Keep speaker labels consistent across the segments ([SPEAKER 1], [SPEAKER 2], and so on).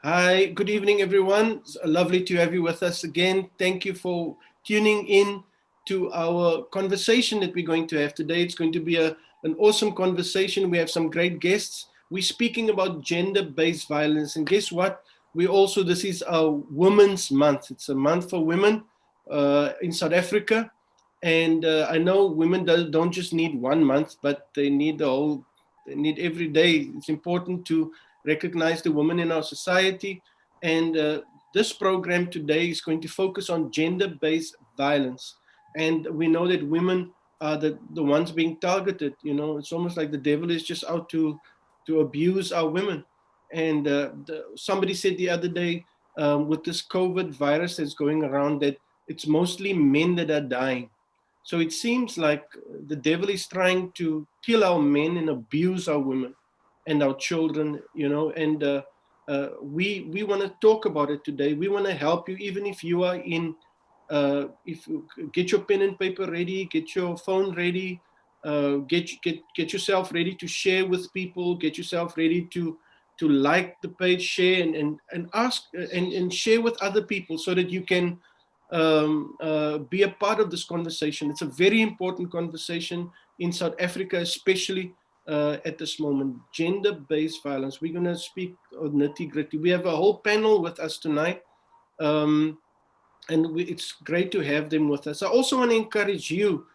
[SPEAKER 1] Hi, good evening, everyone. It's lovely to have you with us again. Thank you for tuning in to our conversation that we're going to have today. It's going to be an awesome conversation. We have some great guests. We're speaking about gender-based violence. And guess what? This is our Women's Month. It's a month for women in South Africa. And I know women don't just need 1 month, but they need they need every day. It's important to recognize the women in our society. And this program today is going to focus on gender-based violence. And we know that women are the ones being targeted. You know, it's almost like the devil is just out to abuse our women. And somebody said the other day with this COVID virus that's going around that it's mostly men that are dying. So it seems like the devil is trying to kill our men and abuse our women and our children, you know, and we want to talk about it today. We want to help you, even if you are if you get your pen and paper ready, get your phone ready, get yourself ready to share with people, get yourself ready to like the page, share and ask and share with other people so that you can be a part of this conversation. It's a very important conversation in South Africa, especially at this moment. Gender-based violence. We're going to speak of nitty-gritty. We have a whole panel with us tonight, and it's great to have them with us. I also want to encourage you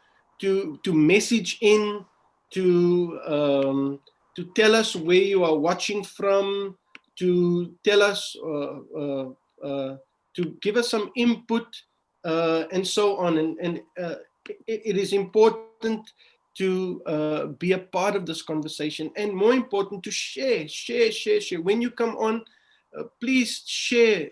[SPEAKER 1] to message in to tell us where you are watching from, to tell us to give us some input and so on. And it is important to be a part of this conversation, and more important, to share. When you come on, please share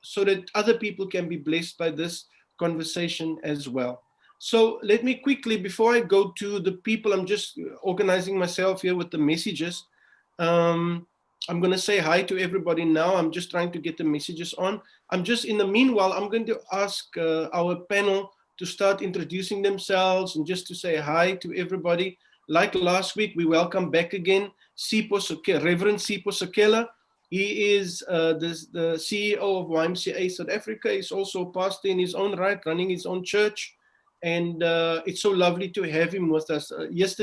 [SPEAKER 1] so that other people can be blessed by this conversation as well. So let me quickly, before I go to the people, I'm just organizing myself here with the messages. I'm going to say hi to everybody now. I'm just trying to get the messages on. In the meanwhile, I'm going to ask our panel to start introducing themselves and just to say hi to everybody. Like last week, we welcome back again Reverend Sipho Sakela. He is the CEO of YMCA South Africa. He's also a pastor in his own right, running his own church. And it's so lovely to have him with us. Last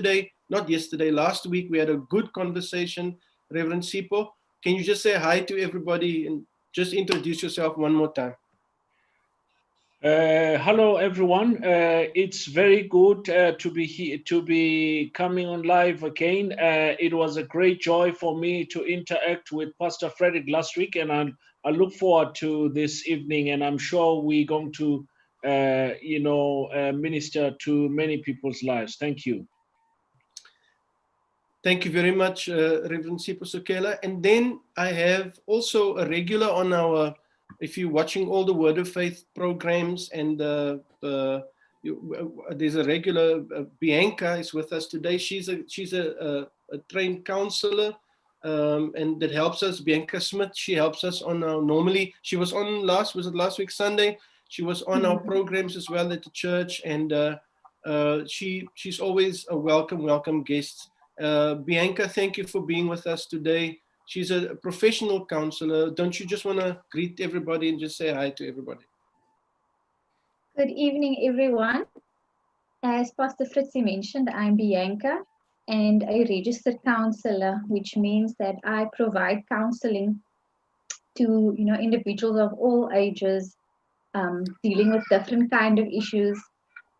[SPEAKER 1] week, we had a good conversation. Reverend Sipho, can you just say hi to everybody and just introduce yourself one more time?
[SPEAKER 2] Hello, everyone. It's very good to be here, to be coming on live again. It was a great joy for me to interact with Pastor Frederick last week, and I look forward to this evening. And I'm sure we're going to, minister to many people's lives. Thank you.
[SPEAKER 1] Thank you very much, Reverend Sipho Sakela. And then I have also a regular on our, if you're watching all the Word of Faith programs, and there's a regular, Bianca is with us today. She's a trained counselor, and that helps us. Bianca Smith, she helps us on our, normally, she was on last week Sunday? She was on our programs as well at the church, and she's always a welcome guest. Bianca, thank you for being with us today. She's a professional counselor. Don't you just want to greet everybody and just say hi to everybody?
[SPEAKER 3] Good evening, everyone. As Pastor Fritzi mentioned, I'm Bianca and a registered counselor, which means that I provide counseling to individuals of all ages, dealing with different kind of issues.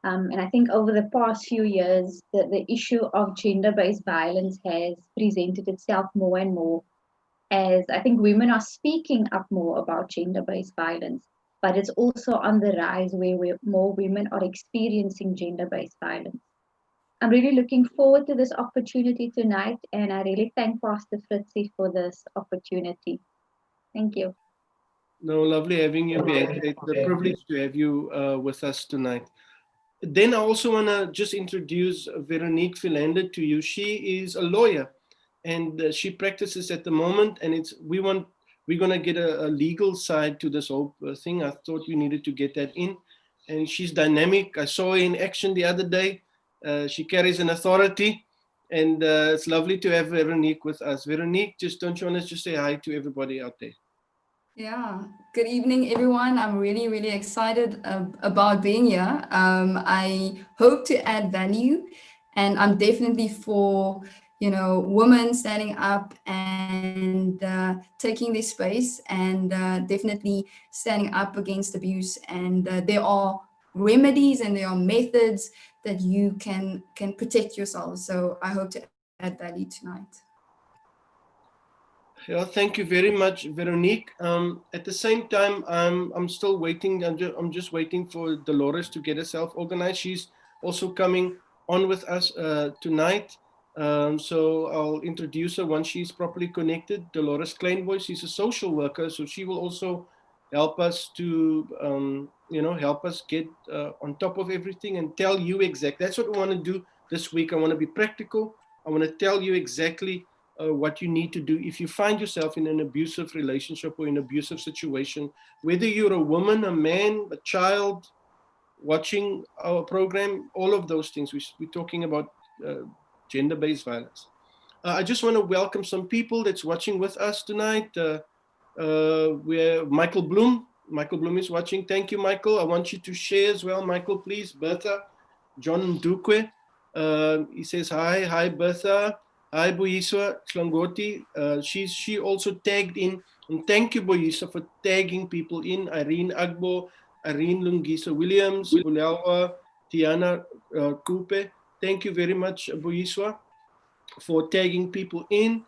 [SPEAKER 3] And I think over the past few years, the issue of gender-based violence has presented itself more and more, as I think women are speaking up more about gender-based violence, but it's also on the rise where more women are experiencing gender-based violence. I'm really looking forward to this opportunity tonight, and I really thank Pastor Fritzi for this opportunity. Thank you.
[SPEAKER 1] No, lovely having you, Bianca. It's a privilege to have you with us tonight. Then I also want to just introduce Veronique Philander to you. She is a lawyer, and she practices at the moment, and we're going to get a legal side to this whole thing. I thought we needed to get that in. And she's dynamic. I saw her in action the other day. She carries an authority, And it's lovely to have Veronique with us. Veronique, don't you want to just say hi to everybody out there?
[SPEAKER 4] Yeah, good evening, everyone. I'm really, really excited about being here. I hope to add value, and I'm definitely for, women standing up and taking their space, and definitely standing up against abuse. And there are remedies and there are methods that you can protect yourself. So I hope to add value tonight.
[SPEAKER 1] Yeah, thank you very much, Veronique. At the same time, I'm still waiting. I'm just waiting for Dolores to get herself organized. She's also coming on with us tonight. So I'll introduce her once she's properly connected. Dolores Kleinboy, she's a social worker, so she will also help us to, help us get on top of everything and tell you exactly. That's what we want to do this week. I want to be practical. I want to tell you exactly what you need to do if you find yourself in an abusive relationship or in an abusive situation, whether you're a woman, a man, a child watching our program, all of those things. We're talking about gender-based violence. I just want to welcome some people that's watching with us tonight. We're Michael Bloom. Michael Bloom is watching. Thank you, Michael. I want you to share as well, Michael, please. Bertha, John Ndukwe. He says, hi, Bertha. Hi, Boyiswa Slangoti. She also tagged in. And thank you, Boyiswa, for tagging people in. Irene Agbo, Irene Lungisa Williams, Bulelwa, Tiana Kupe. Thank you very much, Boyiswa, for tagging people in.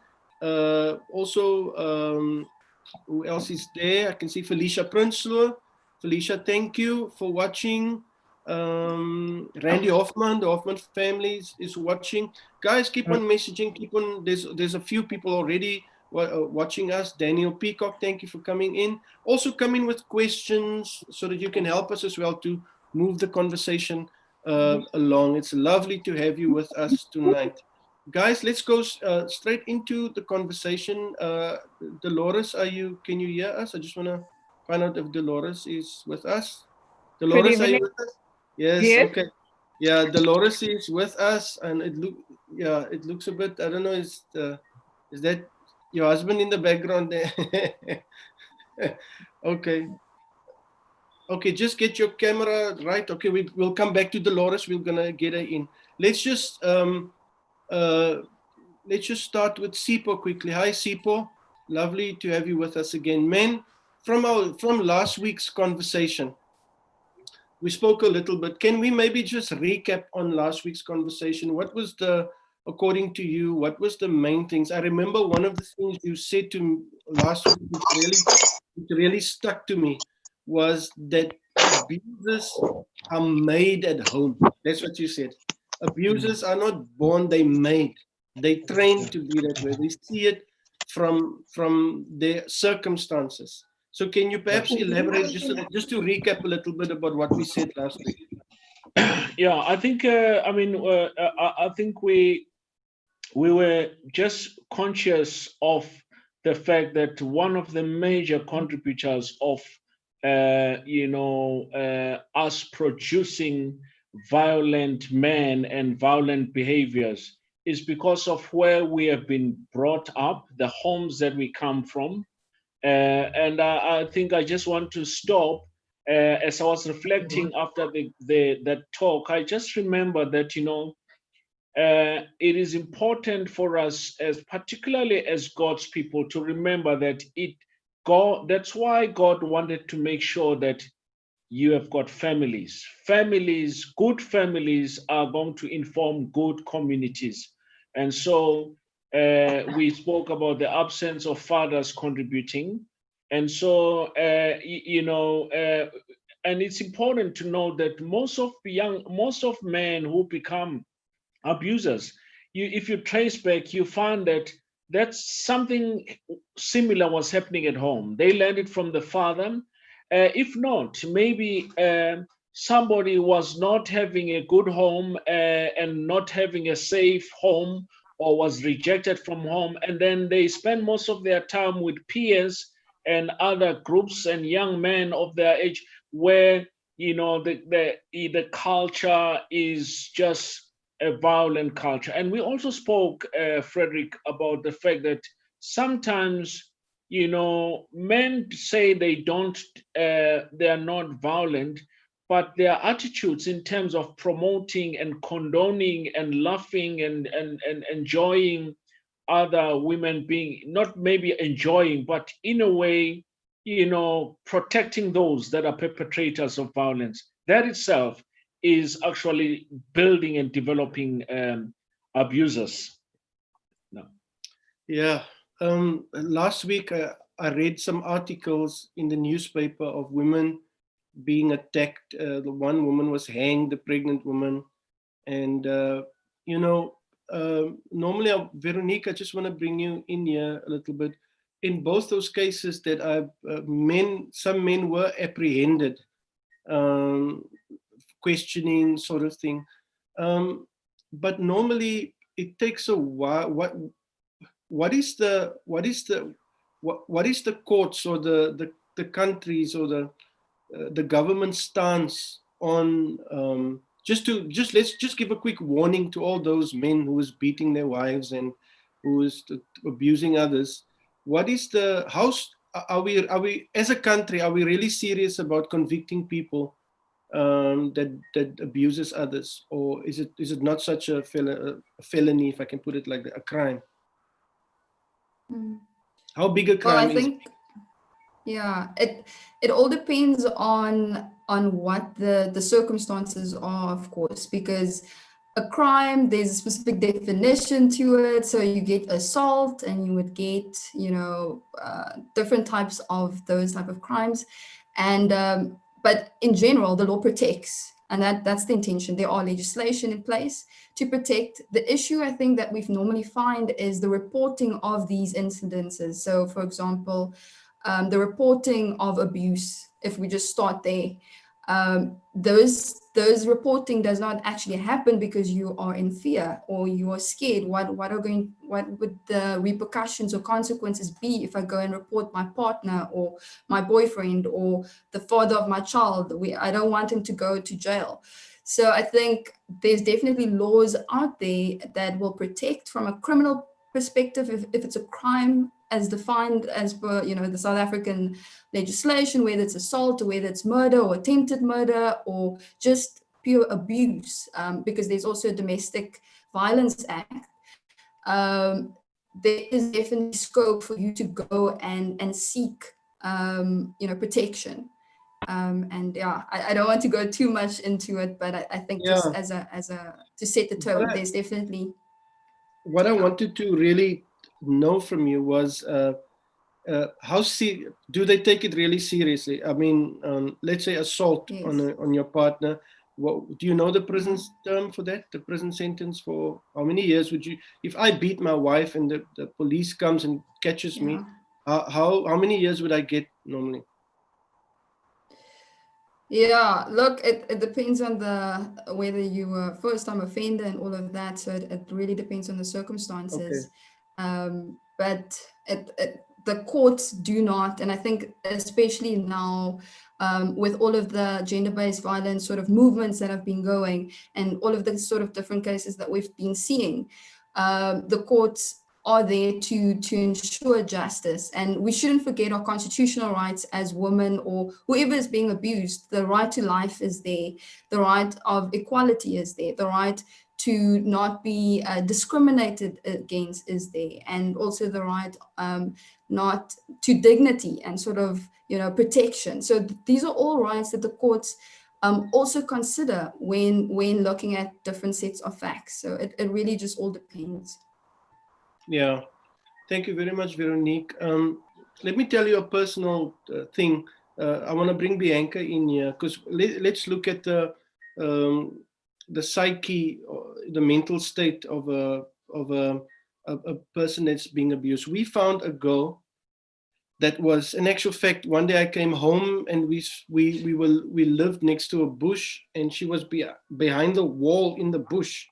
[SPEAKER 1] Who else is there? I can see Felicia Prinsloo. Felicia, thank you for watching. Randy Hoffman, the Hoffman family is watching. Guys, keep on messaging, keep on, there's a few people already watching us. Daniel Peacock, thank you for coming in. Also come in with questions so that you can help us as well to move the conversation along. It's lovely to have you with us tonight. Guys, let's go straight into the conversation. Dolores, can you hear us? I just want to find out if Dolores is with us. Dolores, are you with us? Yes, okay. Yeah, Dolores is with us, and it looks a bit, I don't know, is that your husband in the background there? Okay. Okay, just get your camera right. Okay, we'll come back to Dolores. We're gonna get her in. Let's just start with Sipo quickly. Hi, Sipo. Lovely to have you with us again. Men, from last week's conversation, we spoke a little bit. Can we maybe just recap on last week's conversation? What was according to you, what was the main things? I remember one of the things you said to me last week, it really stuck to me, was that abusers are made at home. That's what you said. Abusers are not born, they made. They train to be that way. They see it from their circumstances. So can you perhaps elaborate just to recap a little bit about what we said last week?
[SPEAKER 2] Yeah, I think I think we were just conscious of the fact that one of the major contributors of us producing violent men and violent behaviors is because of where we have been brought up, the homes that we come from. And I think I just want to stop. As I was reflecting after that talk, I just remember that, it is important for us, particularly as God's people, to remember that that's why God wanted to make sure that you have got families. Good families are going to inform good communities. And so we spoke about the absence of fathers contributing. And so, and it's important to know that most of men who become abusers, if you trace back, you find that that's something similar was happening at home. They learned it from the father. If not, maybe somebody was not having a good home and not having a safe home, or was rejected from home, and then they spend most of their time with peers and other groups and young men of their age, where the culture is just a violent culture. And we also spoke, Frederick, about the fact that sometimes, men say they are not violent, but their attitudes in terms of promoting and condoning and laughing and enjoying other women being, not maybe enjoying, but in a way, protecting those that are perpetrators of violence. That itself is actually building and developing abusers. No.
[SPEAKER 1] Yeah. Last week, I read some articles in the newspaper of women being attacked. The one woman was hanged, the pregnant woman. And, normally, Veronique, I just want to bring you in here a little bit. In both those cases that some men were apprehended, questioning sort of thing. But normally it takes a while. What is the courts or the countries or the government stance on let's give a quick warning to all those men who is beating their wives and who is abusing others. What is are we as a country, are we really serious about convicting people that abuses others, or is it not such a felony, if I can put it like that, a crime? How big a crime
[SPEAKER 4] I think, yeah, it all depends on what the circumstances are, of course, because a crime, there's a specific definition to it. So you get assault and you would get, different types of those type of crimes. And, but in general, the law protects, and that's the intention. There are legislation in place to protect. The issue, I think, that we've normally find is the reporting of these incidences. So, for example, the reporting of abuse, if we just start there, those reporting does not actually happen because you are in fear or you are scared. What would the repercussions or consequences be if I go and report my partner or my boyfriend or the father of my child? I don't want him to go to jail. So I think there's definitely laws out there that will protect from a criminal perspective if it's a crime as defined as per the South African legislation, whether it's assault or whether it's murder or attempted murder or just pure abuse, because there's also a Domestic Violence Act. There is definitely scope for you to go and seek protection. And yeah, I don't want to go too much into it, but I think just as a to set the tone, there's definitely.
[SPEAKER 1] What I wanted to really know from you was do they take it really seriously? I mean, let's say assault on your partner. What do you know the prison term for that? The prison sentence for how many years would you? If I beat my wife and the police comes and catches me, how many years would I get normally?
[SPEAKER 4] Yeah, look, it depends on whether you were first-time offender and all of that. So it really depends on the circumstances. Okay. But the courts do not, and I think especially now with all of the gender-based violence sort of movements that have been going and all of the sort of different cases that we've been seeing, the courts are there to ensure justice. And we shouldn't forget our constitutional rights as women or whoever is being abused. The right to life is there. The right of equality is there. The right to not be discriminated against is there. And also the right not to dignity and sort of, protection. So these are all rights that the courts also consider when looking at different sets of facts. So it really just all depends.
[SPEAKER 1] Yeah, thank you very much, Veronique. Let me tell you a personal thing. I want to bring Bianca in here because let's look at the psyche, the mental state of a person that's being abused. We found a girl that was, in actual fact, one day I came home and we lived next to a bush, and she was behind the wall in the bush.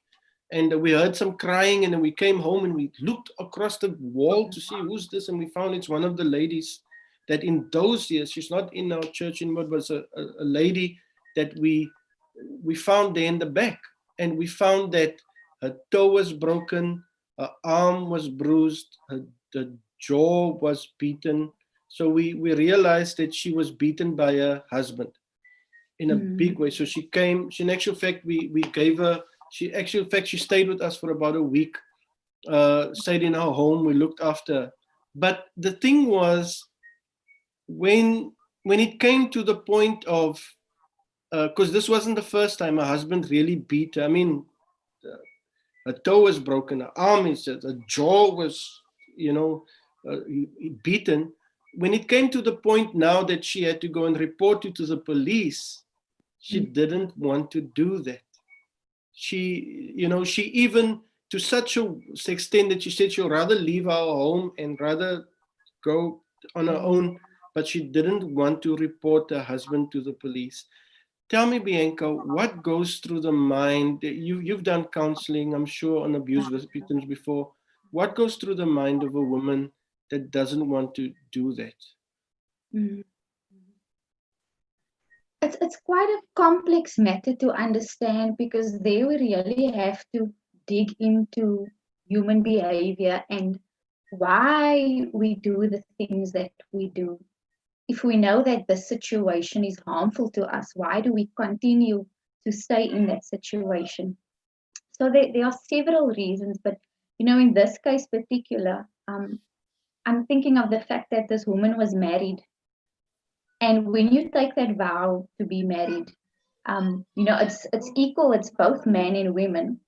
[SPEAKER 1] And we heard some crying, and then we came home and we looked across the wall to see who's this, and we found it's one of the ladies that in those years, she's not in our church anymore, but it's a lady that we found there in the back. And we found that Her toe was broken, her arm was bruised, the jaw was beaten. So we realized that she was beaten by her husband in a big way. So she came, in actual fact, we gave her, she stayed with us for about a week, stayed in our home, we looked after her. But the thing was, when it came to the point of, because this wasn't the first time her husband really beat her. I mean, her toe was broken, her arm is, her jaw was, beaten. When it came to the point now that she had to go and report it to the police, she didn't want to do that. She even, to such a extent that she said she'll rather leave our home and rather go on her own, but she didn't want to report her husband to the police. Tell me, Bianca, what goes through the mind? You've done counseling, I'm sure, on abuse victims before. What goes through the mind of a woman that doesn't want to do that?
[SPEAKER 3] It's quite a complex matter to understand, because there we really have to dig into human behavior and why we do the things that we do. If we know that the situation is harmful to us, why do we continue to stay in that situation? So there are several reasons, but in this case particular, I'm thinking of the fact that this woman was married. And when you take that vow to be married, it's equal, it's both men and women.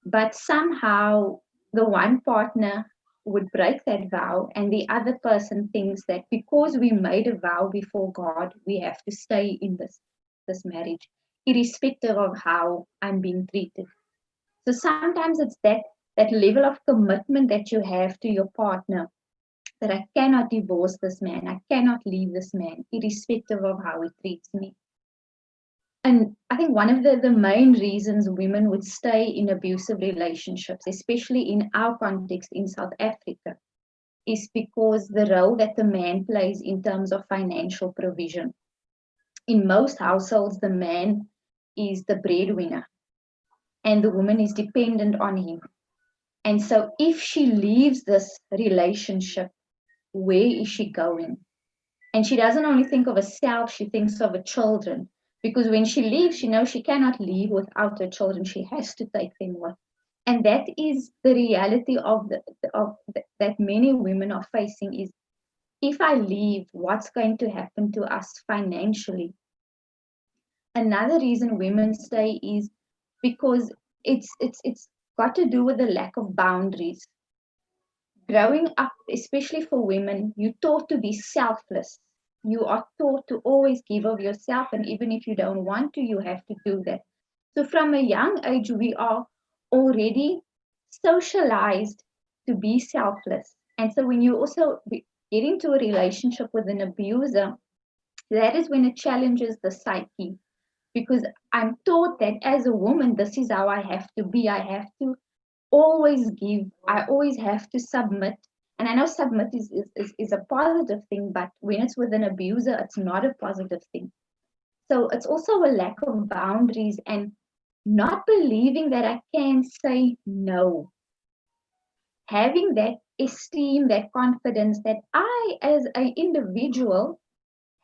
[SPEAKER 3] But somehow the one partner would break that vow, and the other person thinks that because we made a vow before God, we have to stay in this marriage, irrespective of how I'm being treated. So sometimes it's that level of commitment that you have to your partner, that I cannot divorce this man, I cannot leave this man, irrespective of how he treats me. And I think one of the main reasons women would stay in abusive relationships, especially in our context in South Africa, is because the role that the man plays in terms of financial provision. In most households, the man is the breadwinner and the woman is dependent on him. And so if she leaves this relationship, where is she going? And she doesn't only think of herself, she thinks of her children. Because when she leaves, she knows she cannot leave without her children. She has to take them with. And that is the reality that many women are facing, is if I leave, what's going to happen to us financially? Another reason women stay is because it's got to do with the lack of boundaries. Growing up, especially for women, you're taught to be selfless. You are taught to always give of yourself, and even if you don't want to, you have to do that. So from a young age, we are already socialized to be selfless. And so when you also get into a relationship with an abuser, that is when it challenges the psyche. Because I'm taught that as a woman, this is how I have to be. I have to always give, I always have to submit. And I know submit is a positive thing, but when it's with an abuser, it's not a positive thing. So it's also a lack of boundaries and not believing that I can say no. Having that esteem, that confidence that I, as an individual,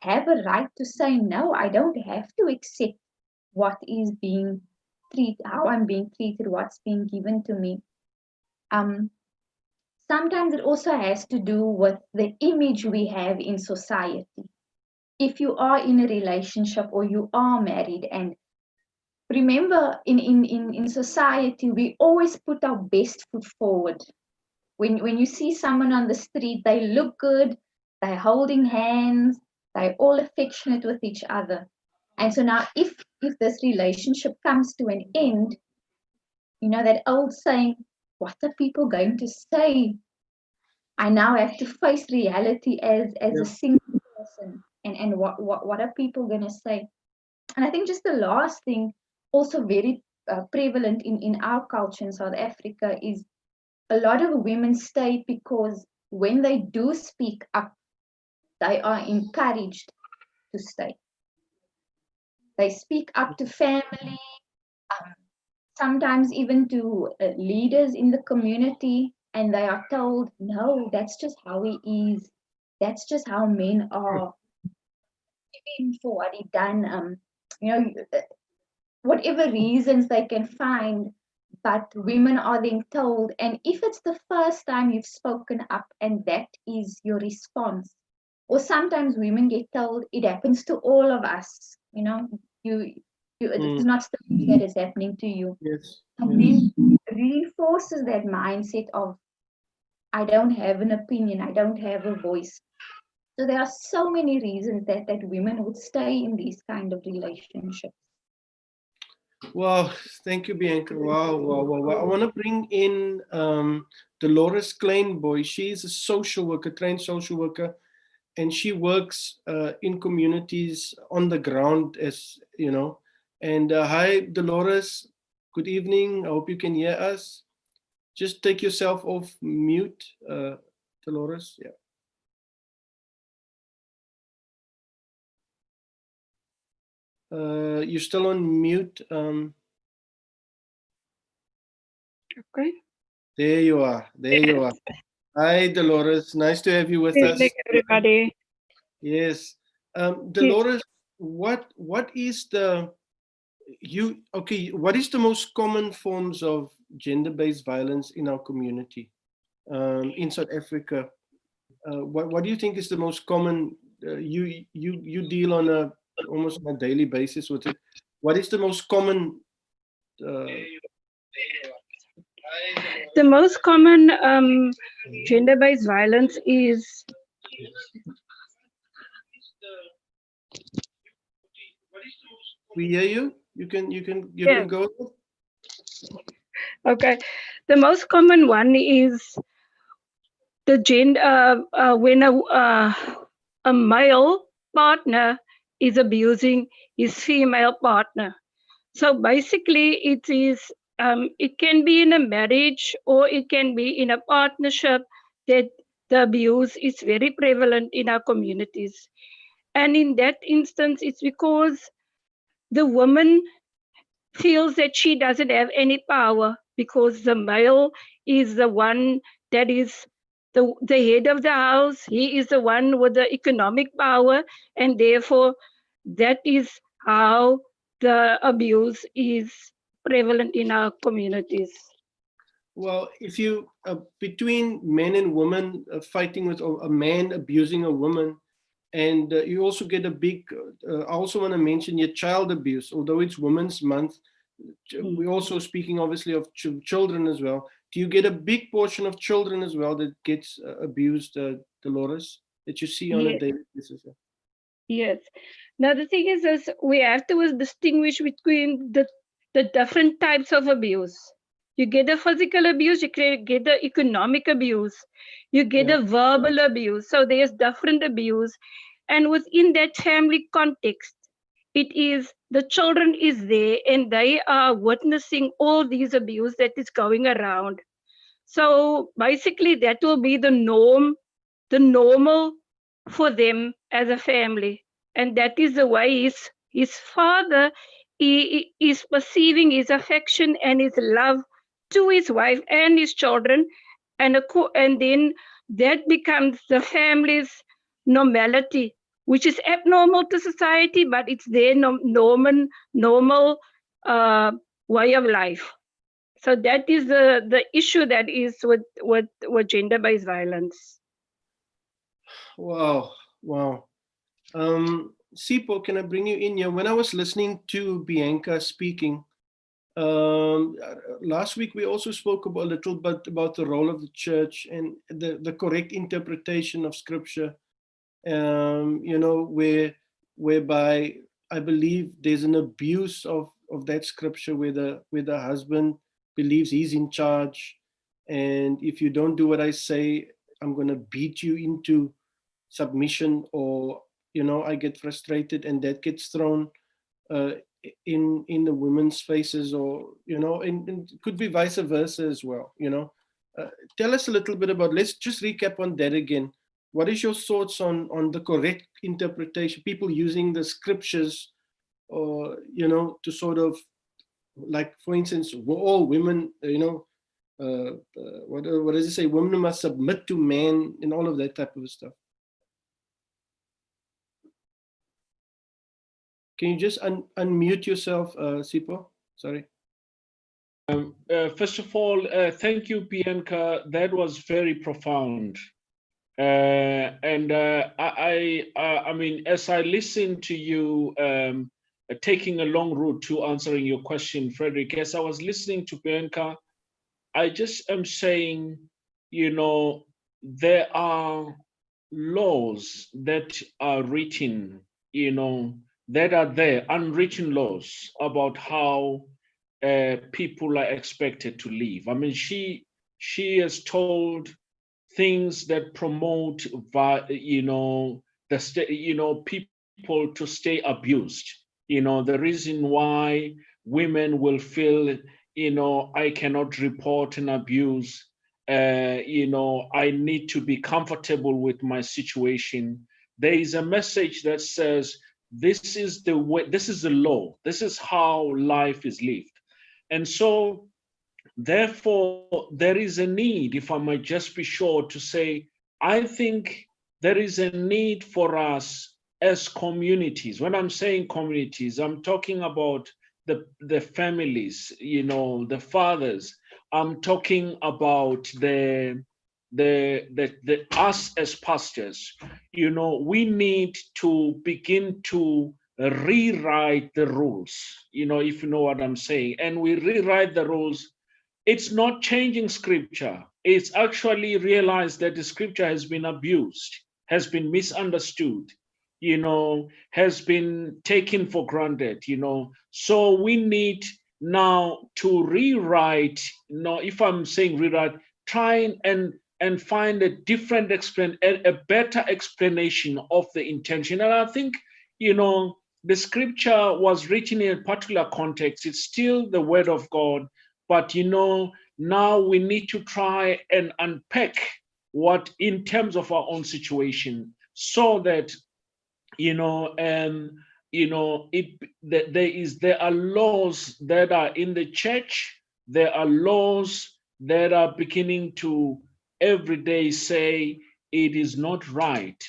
[SPEAKER 3] have a right to say no. I don't have to accept what is being treated, how I'm being treated, what's being given to me. Sometimes it also has to do with the image we have in society. If you are in a relationship or you are married, and remember in society, we always put our best foot forward. When you see someone on the street, they look good, they're holding hands, they're all affectionate with each other. And so now if this relationship comes to an end, that old saying, what are people going to say? I now have to face reality as a single person, and what are people going to say? And I think just the last thing, also very prevalent in our culture in South Africa, is a lot of women stay because when they do speak up, they are encouraged to stay. They speak up to family. sometimes even to leaders in the community, and they are told, no, that's just how he is. That's just how men are. Him for what he done. You know, whatever reasons they can find, but women are then told, and if it's the first time you've spoken up and that is your response, or sometimes women get told it happens to all of us, you know, it's not something that is happening to you.
[SPEAKER 1] Yes.
[SPEAKER 3] And then reinforces that mindset of, I don't have an opinion, I don't have a voice. So there are so many reasons that women would stay in these kind of relationships.
[SPEAKER 1] Wow, thank you, Bianca. Wow, wow, wow, wow. I want to bring in Dolores Kleinboy. She's a social worker, trained social worker, and she works in communities on the ground, as you know. And hi, Dolores. Good evening. I hope you can hear us. Just take yourself off mute, Dolores. Yeah. You're still on mute.
[SPEAKER 5] Okay.
[SPEAKER 1] There you are. There you are. Hi, Dolores. Nice to have you with
[SPEAKER 5] Good
[SPEAKER 1] us.
[SPEAKER 5] evening, everybody.
[SPEAKER 1] Yes. Dolores, what is what is the most common forms of gender-based violence in our community in South Africa? What do you think is the most common? You deal on a almost on a daily basis with it. What is the most common?
[SPEAKER 5] The most common gender-based violence is
[SPEAKER 1] We hear you. You can
[SPEAKER 5] Yeah.
[SPEAKER 1] go.
[SPEAKER 5] Okay. The most common one is the gender when a male partner is abusing his female partner. So basically, it can be in a marriage or it can be in a partnership that the abuse is very prevalent in our communities. And in that instance, it's because the woman feels that she doesn't have any power because the male is the one that is the head of the house. He is the one with the economic power, and therefore that is how the abuse is prevalent in our communities.
[SPEAKER 1] Well, if you between men and women fighting with a man abusing a woman, and you also get a big. I also want to mention your child abuse, although it's Women's Month. We're also speaking obviously of children as well. Do you get a big portion of children as well that gets abused, Dolores, that you see on a daily basis?
[SPEAKER 5] Yes. Now the thing is we have to distinguish between the different types of abuse. You get the physical abuse, you get the economic abuse, you get the verbal abuse. So there's different abuse. And within that family context, it is the children is there and they are witnessing all these abuse that is going around. So basically that will be the norm, the normal for them as a family. And that is the way his father he is perceiving his affection and his love to his wife and his children. And then that becomes the family's normality, which is abnormal to society, but it's their normal way of life. So that is the issue that is with gender-based violence.
[SPEAKER 1] Wow, wow. Sipo, can I bring you in here? When I was listening to Bianca speaking, last week we also spoke a little bit about the role of the church and the correct interpretation of scripture, you know, whereby I believe there's an abuse of that scripture where the husband believes he's in charge, and if you don't do what I say, I'm going to beat you into submission, or you know, I get frustrated and that gets thrown uh, in the women's faces, or you know, and it could be vice versa as well, you know. Tell us a little bit about, let's just recap on that again. What is your thoughts on the correct interpretation, people using the scriptures, or you know, to sort of like for instance, all women, what does it say? Women must submit to men and all of that type of stuff. Can you just unmute yourself, Sipho? Sorry.
[SPEAKER 2] First of all, thank you, Bianca. That was very profound. I mean, as I listened to you taking a long route to answering your question, Frederick, as I was listening to Bianca, I just am saying, there are laws that are written, that are there, unwritten laws about how people are expected to live. I mean, she has told things that promote, people to stay abused. The reason why women will feel, I cannot report an abuse. I need to be comfortable with my situation. There is a message that says, this is the way, this is the law, this is how life is lived. And so, therefore, there is a need, if I might just be sure to say, I think there is a need for us as communities. When I'm saying communities, I'm talking about the families, the fathers. I'm talking about the us as pastors. We need to begin to rewrite the rules, if you know what I'm saying. And we rewrite the rules. It's not changing scripture. It's actually realized that the scripture has been abused, has been misunderstood, has been taken for granted, So we need now to rewrite, if I'm saying rewrite, try and find a different a better explanation of the intention. And I think, the scripture was written in a particular context. It's still the word of God. But, now we need to try and unpack what in terms of our own situation, so that, there are laws that are in the church. There are laws that are beginning to every day say it is not right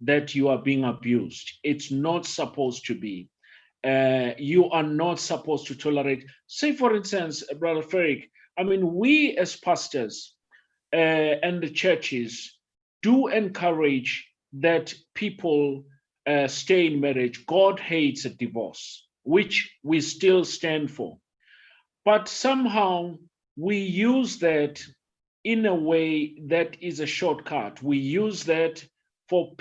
[SPEAKER 2] that you are being abused. It's not supposed to be. You are not supposed to tolerate. Say, for instance, Brother Ferrick, I mean, we as pastors and the churches do encourage that people stay in marriage. God hates a divorce, which we still stand for. But somehow we use that in a way that is a shortcut. We use that for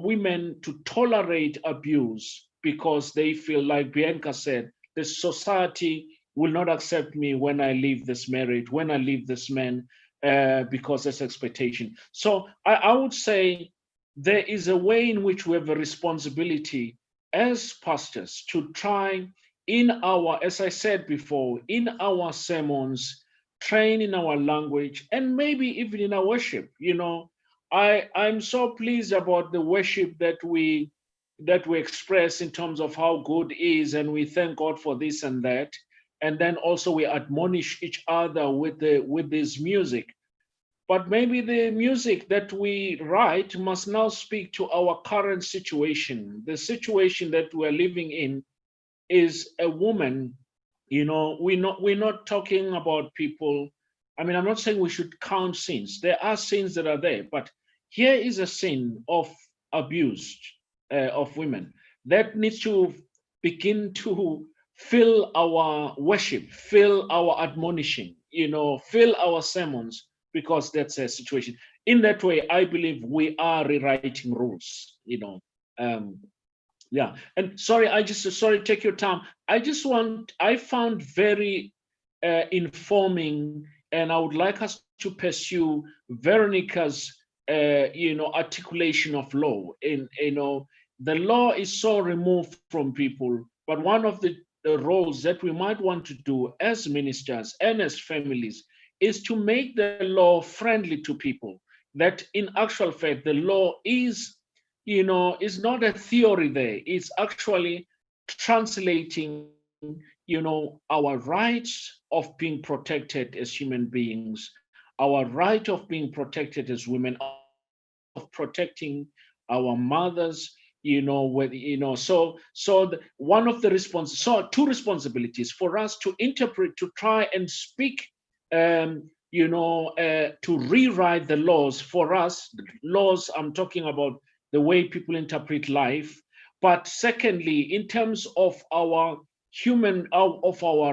[SPEAKER 2] women to tolerate abuse, because they feel, like Bianca said, the society will not accept me when I leave this marriage, when I leave this man, because there's expectation. So I would say there is a way in which we have a responsibility as pastors to try in our, as I said before, in our sermons, train in our language, and maybe even in our worship. I'm so pleased about the worship that we express in terms of how good is, and we thank God for this and that. And then also we admonish each other with this music. But maybe the music that we write must now speak to our current situation. The situation that we're living in is a woman. We're not talking about people. I mean, I'm not saying we should count sins. There are sins that are there, but here is a sin of abuse of women that needs to begin to fill our worship, fill our admonishing, fill our sermons, because that's a situation. In that way, I believe we are rewriting rules, yeah. And sorry, take your time. I found very informing, and I would like us to pursue Veronica's, articulation of law. The law is so removed from people, but one of the roles that we might want to do as ministers and as families is to make the law friendly to people. That in actual fact, the law is not a theory there. It's actually translating our rights of being protected as human beings, our right of being protected as women, of protecting our mothers, one of the two responsibilities for us to interpret, to try and speak, to rewrite the laws for us. Laws, I'm talking about the way people interpret life. But secondly, in terms of our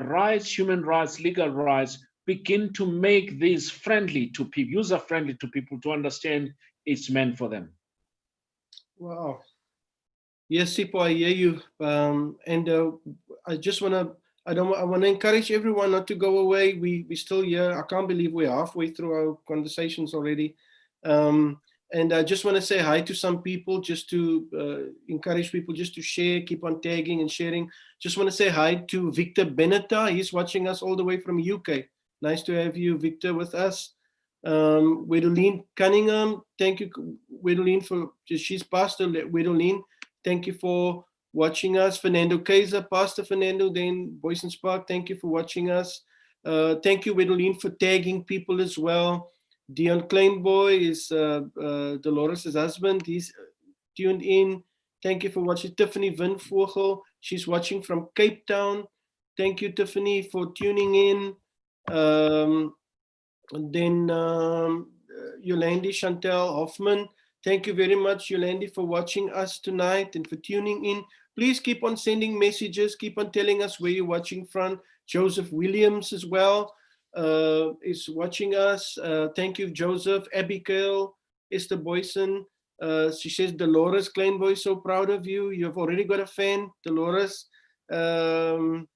[SPEAKER 2] rights, human rights, legal rights, begin to make these friendly to people, user-friendly to people, to understand it's meant for them.
[SPEAKER 1] Wow. Yes, Sipo, I hear you. And I just want to, I want to encourage everyone not to go away. We're still here. I can't believe we're halfway through our conversations already. And I just want to say hi to some people, just to encourage people just to share, keep on tagging and sharing. Just want to say hi to Victor Benetta. He's watching us all the way from UK. Nice to have you, Victor, with us. Wedoline Cunningham, thank you, Wedoline, she's Pastor Wedoline. Thank you for watching us. Fernando Kaiser, Pastor Fernando, then Boyson Park, thank you for watching us. Thank you, Wedoline, for tagging people as well. Dion Kleinboy is Dolores' husband. He's tuned in. Thank you for watching. Tiffany Van Vogel, she's watching from Cape Town. Thank you, Tiffany, for tuning in. And then Yolandi Chantel Hoffman. Thank you very much, Yolandi, for watching us tonight and for tuning in. Please keep on sending messages. Keep on telling us where you're watching from. Joseph Williams as well is watching us. Thank you, Joseph. Abigail, Esther Boyson. She says, Dolores Kleinboy, so proud of you. You've already got a fan, Dolores. Then,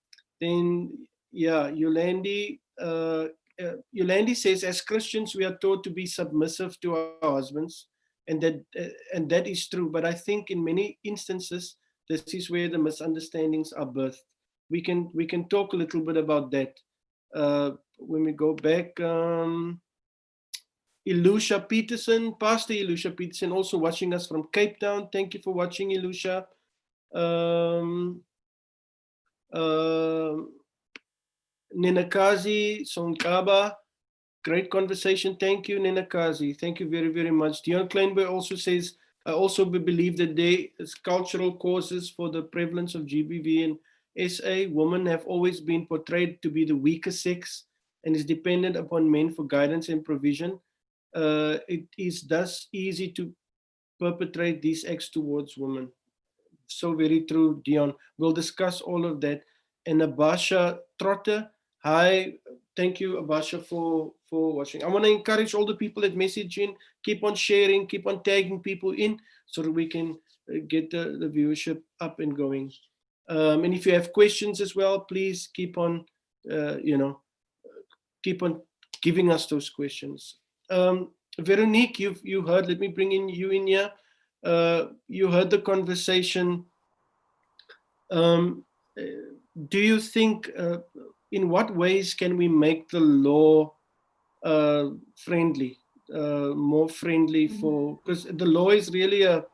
[SPEAKER 1] yeah, Yolandi. Yolandi says, as Christians, we are taught to be submissive to our husbands, and that is true. But I think in many instances, this is where the misunderstandings are birthed. We can talk a little bit about that when we go back. Ilusha Peterson, Pastor Ilusha Peterson, also watching us from Cape Town. Thank you for watching, Ilusha. Ninakazi Sonkaba, great conversation. Thank you, Ninakazi. Thank you very, very much. Dion Kleinberg also says, I also believe that there is cultural causes for the prevalence of GBV in SA. Women have always been portrayed to be the weaker sex and is dependent upon men for guidance and provision. It is thus easy to perpetrate these acts towards women. So very true, Dion. We'll discuss all of that. And Abasha Trotter, hi, thank you, Abasha, for watching. I want to encourage all the people that message in, keep on sharing, keep on tagging people in so that we can get the viewership up and going. And if you have questions as well, please keep on, keep on giving us those questions. Veronique, you heard, let me bring you in here. You heard the conversation. Do you think, in what ways can we make the law friendly, more friendly for, because the law is really a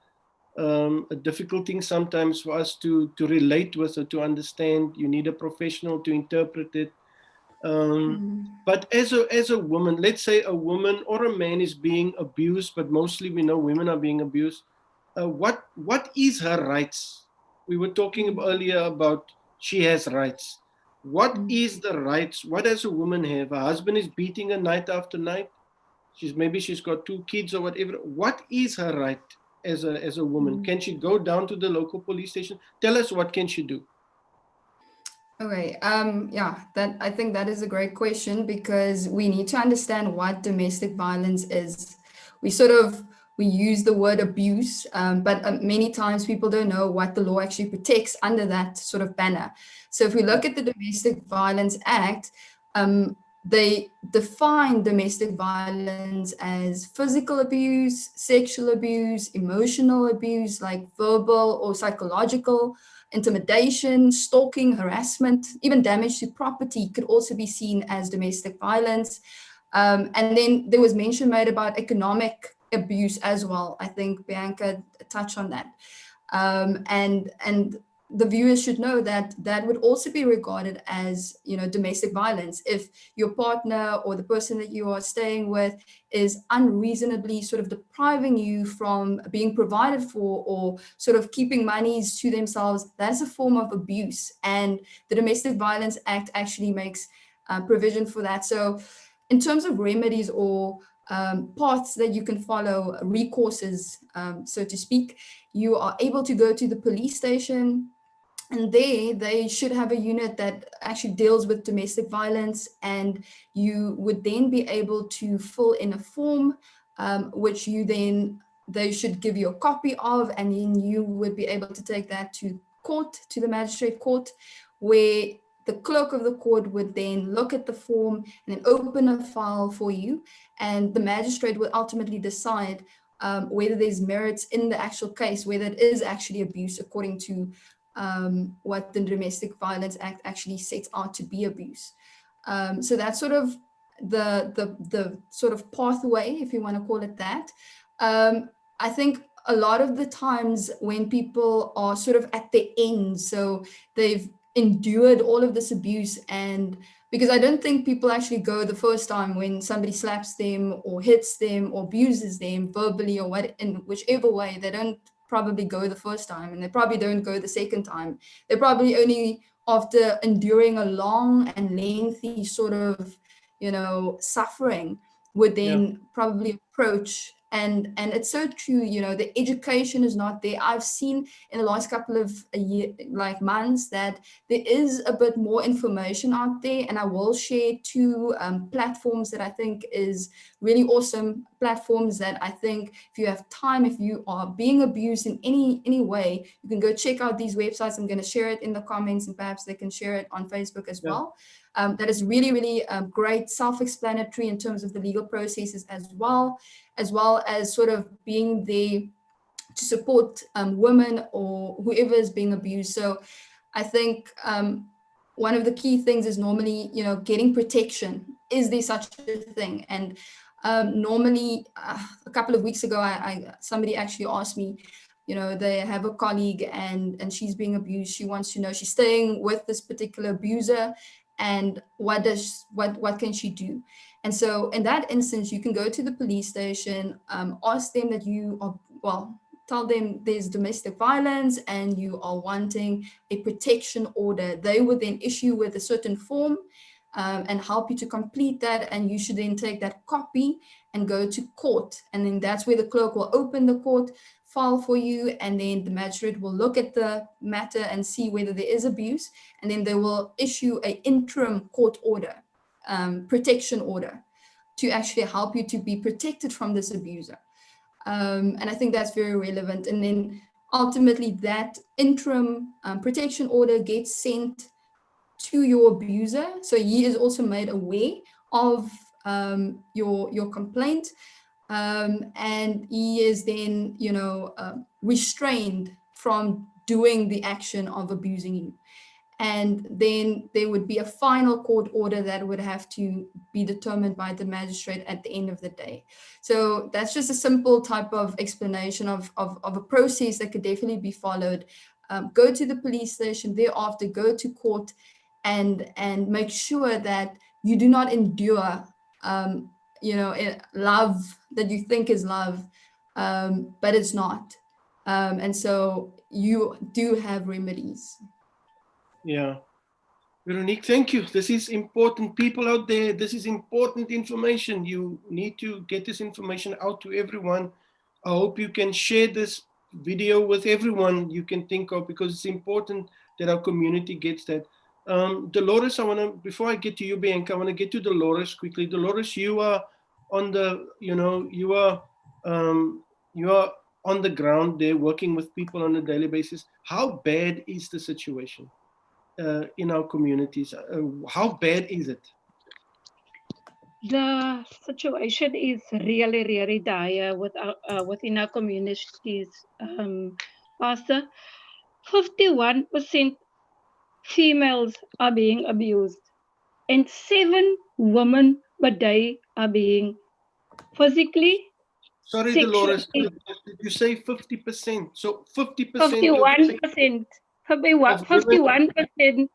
[SPEAKER 1] difficult thing sometimes for us to relate with or to understand. You need a professional to interpret it. But as a woman, let's say a woman or a man is being abused, but mostly we know women are being abused. What is her rights? We were talking earlier about she has rights. What is the rights? What does a woman have? Her husband is beating her night after night. Maybe she's got 2 kids or whatever. What is her right as a woman? Can she go down to the local police station? Tell us, what can she do?
[SPEAKER 4] Okay, yeah, I think that is a great question, because we need to understand what domestic violence is. We use the word abuse, but many times people don't know what the law actually protects under that sort of banner. So if we look at the Domestic Violence Act, they define domestic violence as physical abuse, sexual abuse, emotional abuse, like verbal or psychological, intimidation, stalking, harassment, even damage to property could also be seen as domestic violence. And then there was mention made about economic abuse as well. I think Bianca touched on that. And the viewers should know that that would also be regarded as, you know, domestic violence. If your partner or the person that you are staying with is unreasonably sort of depriving you from being provided for or sort of keeping monies to themselves, that's a form of abuse. And the Domestic Violence Act actually makes provision for that. So in terms of remedies or paths that you can follow, recourses, so to speak, you are able to go to the police station, and they should have a unit that actually deals with domestic violence, and you would then be able to fill in a form, which they should give you a copy of, and then you would be able to take that to court, to the magistrate court, where the clerk of the court would then look at the form and then open a file for you, and the magistrate would ultimately decide whether there's merits in the actual case, whether it is actually abuse according to what the Domestic Violence Act actually sets out to be abuse. So that's sort of the sort of pathway, if you want to call it that. I think a lot of the times when people are sort of at the end, so they've endured all of this abuse, and because I don't think people actually go the first time when somebody slaps them or hits them or abuses them verbally or what, in whichever way, they don't probably go the first time, and they probably don't go the second time. They're probably only after enduring a long and lengthy sort of, you know, suffering would then probably approach. And it's so true, you know, the education is not there. I've seen in the last couple of months that there is a bit more information out there, and I will share two platforms that I think is really awesome platforms that I think if you have time, if you are being abused in any way, you can go check out these websites. I'm going to share it in the comments, and perhaps they can share it on Facebook as well. That is really, really great, self-explanatory in terms of the legal processes as well as sort of being there to support women or whoever is being abused. So I think one of the key things is normally, you know, getting protection. Is there such a thing? And normally, a couple of weeks ago, somebody actually asked me, you know, they have a colleague and she's being abused. She wants to know, she's staying with this particular abuser, and what can she do? And so in that instance, you can go to the police station, ask them that you are, well, tell them there's domestic violence and you are wanting a protection order. They would then issue with a certain form and help you to complete that. And you should then take that copy and go to court. And then that's where the clerk will open the court file for you. And then the magistrate will look at the matter and see whether there is abuse. And then they will issue an interim court order, protection order, to actually help you to be protected from this abuser. And I think that's very relevant. And then ultimately that interim protection order gets sent to your abuser. So he is also made aware of your complaint. And he is then, you know, restrained from doing the action of abusing you. And then there would be a final court order that would have to be determined by the magistrate at the end of the day. So that's just a simple type of explanation of a process that could definitely be followed. Go to the police station, thereafter go to court, and make sure that you do not endure, you know, love that you think is love, but it's not. And so you do have remedies.
[SPEAKER 1] Yeah. Veronique, thank you. This is important. People out there, this is important information. You need to get this information out to everyone. I hope you can share this video with everyone you can think of, because it's important that our community gets that. Dolores, before I get to you, Bianca, I want to get to Dolores quickly. Dolores, you are on the, you know, you are on the ground there working with people on a daily basis. How bad is the situation in our communities? How bad is it?
[SPEAKER 5] The situation is really, really dire within our communities, Pastor. 51% females are being abused, and 7 women per day are being physically.
[SPEAKER 1] Sorry, Dolores, did you say 50%? So 50%?
[SPEAKER 5] 51%.
[SPEAKER 1] Of women?
[SPEAKER 5] 51%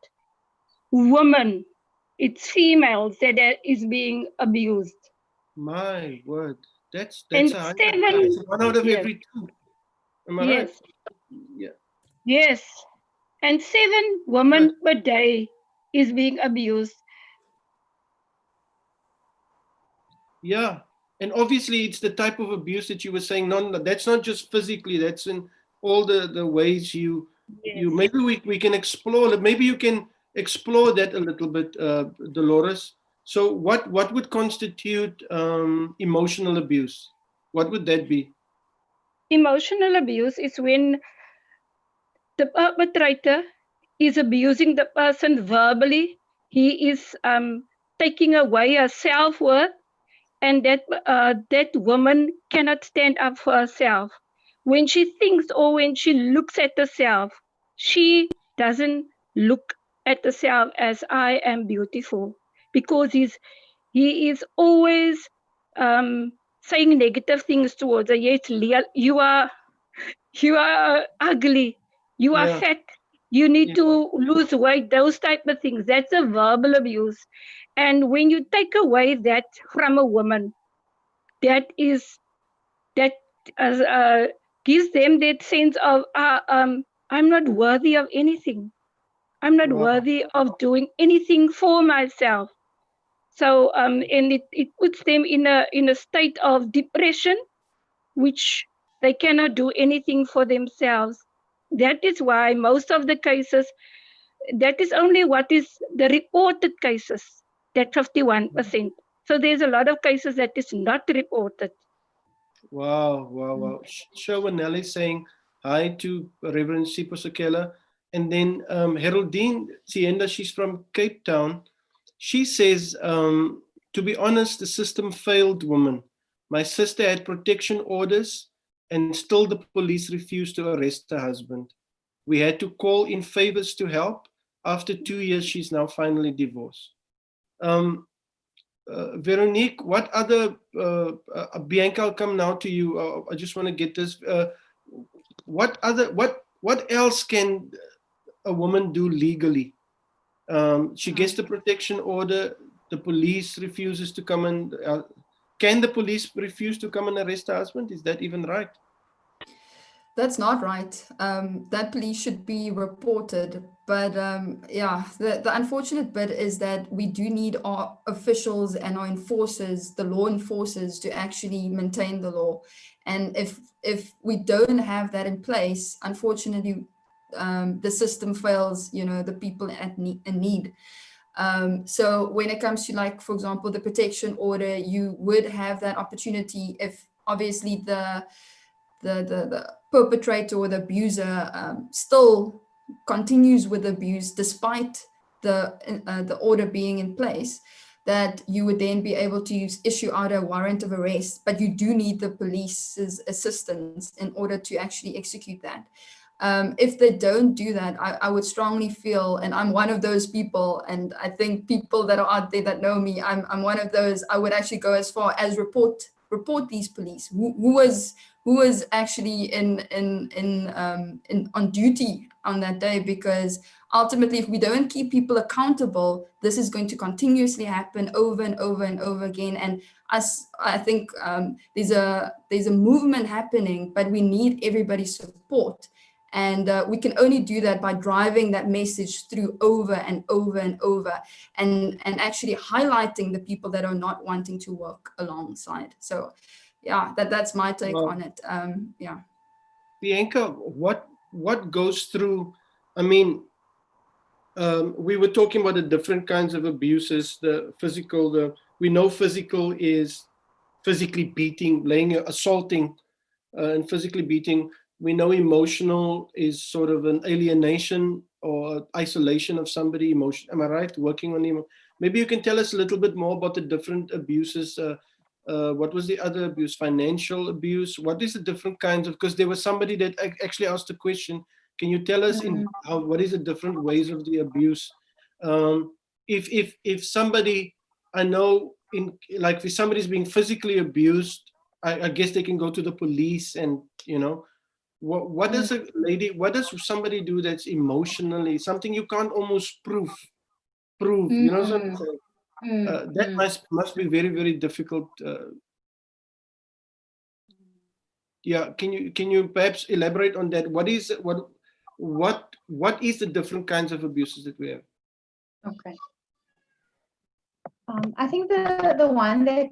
[SPEAKER 5] women. It's females that is being abused.
[SPEAKER 1] My word. That's
[SPEAKER 5] And
[SPEAKER 1] a high number.
[SPEAKER 5] 7,
[SPEAKER 1] It's 1 out of
[SPEAKER 5] yes,
[SPEAKER 1] every 2. Am I right?
[SPEAKER 5] yes,
[SPEAKER 1] Yeah.
[SPEAKER 5] yes. And 7
[SPEAKER 1] Right.
[SPEAKER 5] women per day is being abused.
[SPEAKER 1] Yeah. And obviously it's the type of abuse that you were saying. No, that's not just physically, that's in all the ways you
[SPEAKER 5] Yes.
[SPEAKER 1] maybe we can explore it. Maybe you can explore that a little bit, Dolores. So what would constitute emotional abuse? What would that be?
[SPEAKER 5] Emotional abuse is when the perpetrator is abusing the person verbally. He is taking away her self-worth, and that woman cannot stand up for herself. When she thinks or when she looks at herself, she doesn't look at herself as I am beautiful, because he is always saying negative things towards her. Yes, Leah, you are ugly, you are
[SPEAKER 1] Yeah.
[SPEAKER 5] fat, you need
[SPEAKER 1] Yeah.
[SPEAKER 5] to lose weight, those type of things. That's a verbal abuse. And when you take away that from a woman, that uh, uh, gives them that sense of I'm not worthy of anything, I'm not
[SPEAKER 1] Wow.
[SPEAKER 5] worthy of doing anything for myself. So and it puts them in a state of depression, which they cannot do anything for themselves. That is why most of the cases, that is only what is the reported cases, that 51%. So there's a lot of cases that is not reported.
[SPEAKER 1] Wow, wow, wow. Sherwin Nelly saying hi to Reverend Sipho Sekela. And then Heraldine Tienda, she's from Cape Town. She says, to be honest, the system failed women. My sister had protection orders and still the police refused to arrest her husband. We had to call in favors to help. After 2 years, she's now finally divorced. Um, Veronique, what other, Bianca, I'll come now to you. I just want to get this. What else can a woman do legally? She gets the protection order. The police refuses to come and, can the police refuse to come and arrest her husband? Is that even right?
[SPEAKER 4] That's not right. That police should be reported. But yeah, the unfortunate bit is that we do need our officials and our enforcers, the law enforcers, to actually maintain the law. And if we don't have that in place, unfortunately, the system fails, you know, the people in need. So when it comes to, like, for example, the protection order, you would have that opportunity if obviously the perpetrator or the abuser still continues with the abuse despite the order being in place, that you would then be able to issue out a warrant of arrest. But you do need the police's assistance in order to actually execute that. If they don't do that, I would strongly feel, and I'm one of those people, and I think people that are out there that know me, I'm one of those. I would actually go as far as report these police who was actually in on duty on that day, because ultimately, if we don't keep people accountable, this is going to continuously happen over and over and over again. And I think there's a movement happening, but we need everybody's support. And we can only do that by driving that message through over and over and over, and actually highlighting the people that are not wanting to work alongside. So yeah, that's my take on it. Yeah.
[SPEAKER 1] Bianca, what goes through, I mean, we were talking about the different kinds of abuses, the physical, we know physical is physically beating, assaulting, and physically beating. We know emotional is sort of an alienation or isolation of somebody. Emotion, am I right? Working on them. Maybe you can tell us a little bit more about the different abuses. What was the other abuse? Financial abuse. What is the different kinds of? Because there was somebody that actually asked a question. Can you tell us what is the different ways of the abuse? If somebody, I know, like if somebody's being physically abused, I guess they can go to the police and, you know, what does a lady, what does somebody do that's emotionally something you can't almost prove, you know what I'm saying? That must be very, very difficult. Yeah, can you perhaps elaborate on that? What is the different kinds of abuses that we have?
[SPEAKER 3] Okay. I think the one that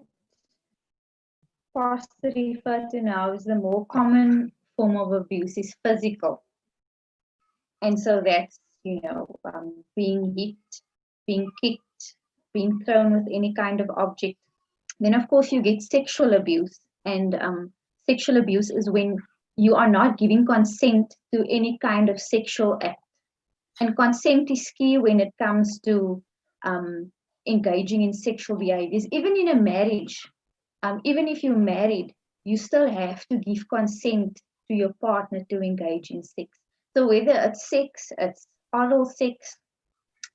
[SPEAKER 3] Pastor referred to now is the more common form of abuse is physical. And so that's, being hit, being kicked, being thrown with any kind of object. Then, of course, you get sexual abuse. And sexual abuse is when you are not giving consent to any kind of sexual act. And consent is key when it comes to engaging in sexual behaviors. Even in a marriage, even if you're married, you still have to give consent to your partner to engage in sex. So whether it's sex, it's oral sex,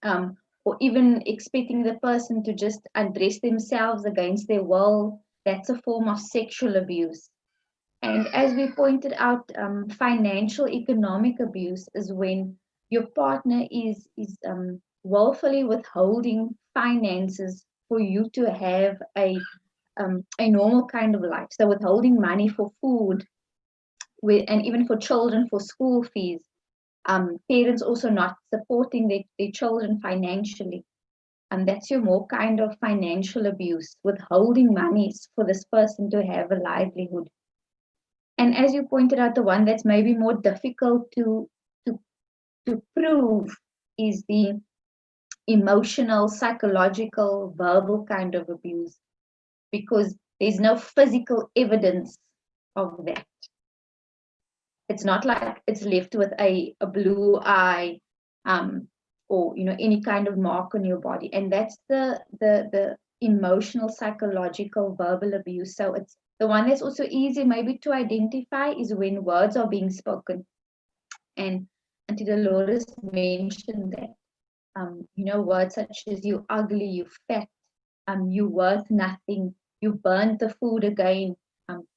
[SPEAKER 3] or even expecting the person to just undress themselves against their will, that's a form of sexual abuse. And as we pointed out, financial economic abuse is when your partner is willfully withholding finances for you to have a normal kind of life. So withholding money for food, and even for children for school fees. Parents also not supporting their children financially. And that's your more kind of financial abuse, withholding monies for this person to have a livelihood. And as you pointed out, the one that's maybe more difficult to prove is the emotional, psychological, verbal kind of abuse, because there's no physical evidence of that. It's not like it's left with a blue eye, or any kind of mark on your body. And that's the emotional, psychological, verbal abuse. So it's the one that's also easy maybe to identify is when words are being spoken. And Auntie Dolores mentioned that, words such as you ugly, you fat, you worth nothing, you burnt the food again,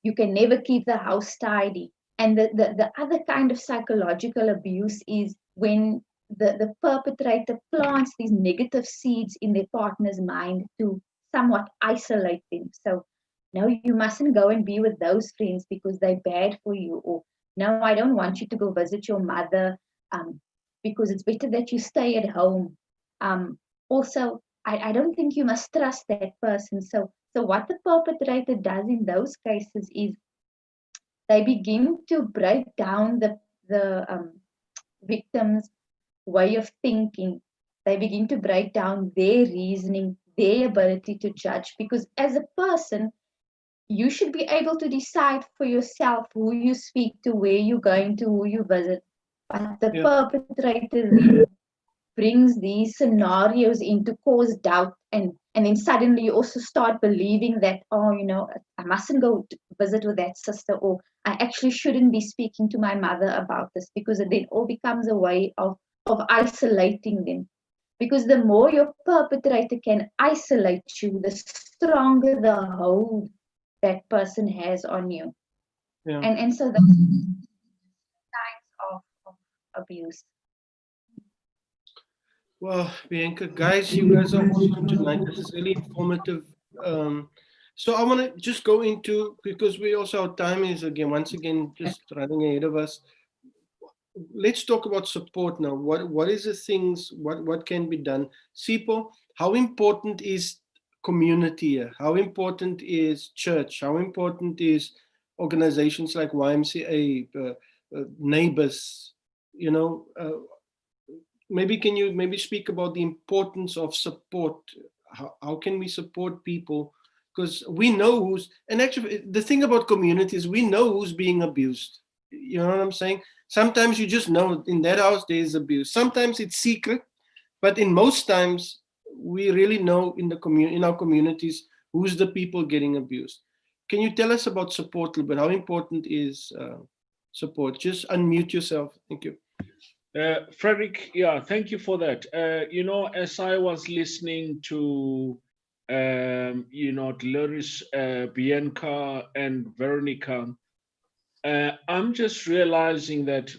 [SPEAKER 3] you can never keep the house tidy. And the other kind of psychological abuse is when the perpetrator plants these negative seeds in their partner's mind to somewhat isolate them. So, no, you mustn't go and be with those friends because they're bad for you. Or, no, I don't want you to go visit your mother because it's better that you stay at home. Also, I don't think you must trust that person. So what the perpetrator does in those cases is they begin to break down the victim's way of thinking. They begin to break down their reasoning, their ability to judge. Because as a person, you should be able to decide for yourself who you speak to, where you're going to, who you visit. But the perpetrator then brings these scenarios in to cause doubt, and then suddenly you also start believing that, I mustn't go to visit with that sister, or I actually shouldn't be speaking to my mother about this, because it then all becomes a way of isolating them. Because the more your perpetrator can isolate you, the stronger the hold that person has on you.
[SPEAKER 1] Yeah.
[SPEAKER 3] And so those kinds of abuse.
[SPEAKER 1] Well, Bianca, guys, you guys are awesome tonight. This is really informative. So I want to just go into, because we also, our time is once again just running ahead of us. Let's talk about support now. What is the things, what can be done? Sipo, how important is community here? How important is church? How important is organizations like YMCA, neighbors, maybe can you speak about the importance of support? How can we support people? Because we know who's, and actually the thing about communities, we know who's being abused. You know what I'm saying? Sometimes you just know in that house there is abuse. Sometimes it's secret, but in most times we really know in our communities who's the people getting abused. Can you tell us about support a little bit? How important is support? Just unmute yourself. Thank you.
[SPEAKER 2] Frederick, thank you for that. As I was listening to, Dolores, Bianca, and Veronica, I'm just realizing that,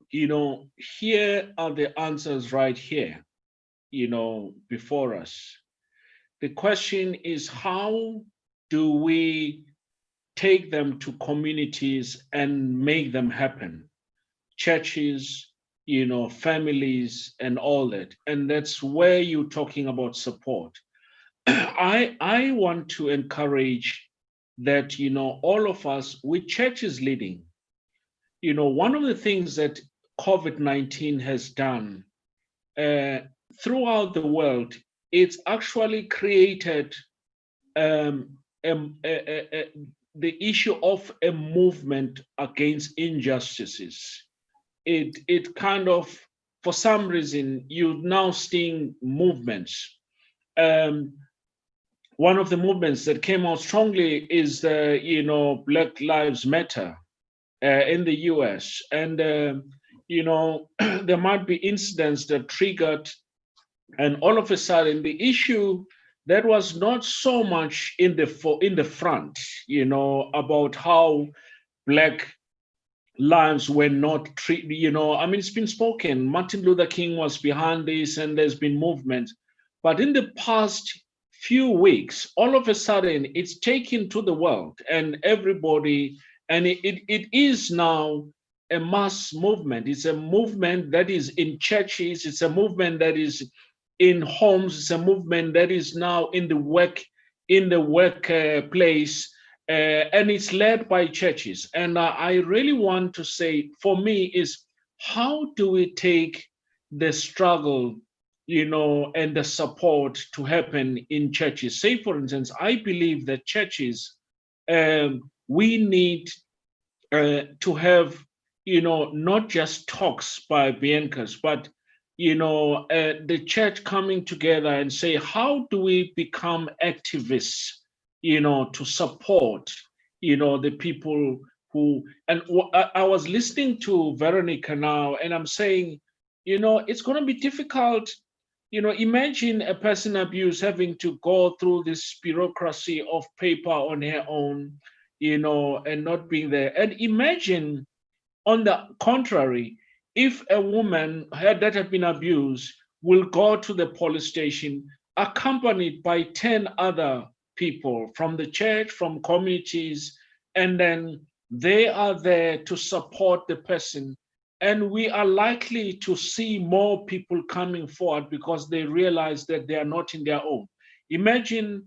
[SPEAKER 2] here are the answers right here, before us. The question is, how do we take them to communities and make them happen? Churches, families, and all that. And that's where you're talking about support. I want to encourage that, all of us with churches leading, one of the things that COVID-19 has done uh, throughout the world, it's actually created um, the issue of a movement against injustices. It kind of, for some reason, you're now seeing movements. Um, One of the movements that came out strongly is the, Black Lives Matter in the US. And, there might be incidents that triggered, and all of a sudden, the issue that was not so much in the front, about how Black lives were not treated, it's been spoken. Martin Luther King was behind this, and there's been movement. But in the past few weeks, all of a sudden, it's taken to the world and everybody, and it is now a mass movement. It's a movement that is in churches. It's a movement that is in homes. It's a movement that is now in the workplace, and it's led by churches. And I really want to say, for me, is how do we take the struggle, and the support to happen in churches? Say, for instance, I believe that churches, we need to have, not just talks by Biancas, but the church coming together and say, how do we become activists, to support, the people who, and I was listening to Veronica now, and I'm saying, it's going to be difficult. Imagine a person abused having to go through this bureaucracy of paper on her own, and not being there. And imagine, on the contrary, if a woman that had been abused will go to the police station accompanied by 10 other people from the church, from communities, and then they are there to support the person. And we are likely to see more people coming forward because they realize that they are not in their own. Imagine,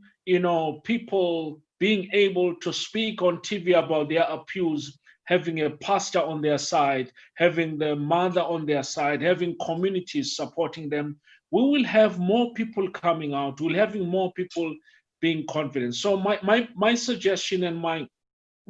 [SPEAKER 2] people being able to speak on TV about their abuse, having a pastor on their side, having the mother on their side, having communities supporting them. We will have more people coming out. We'll having more people being confident. So my suggestion and my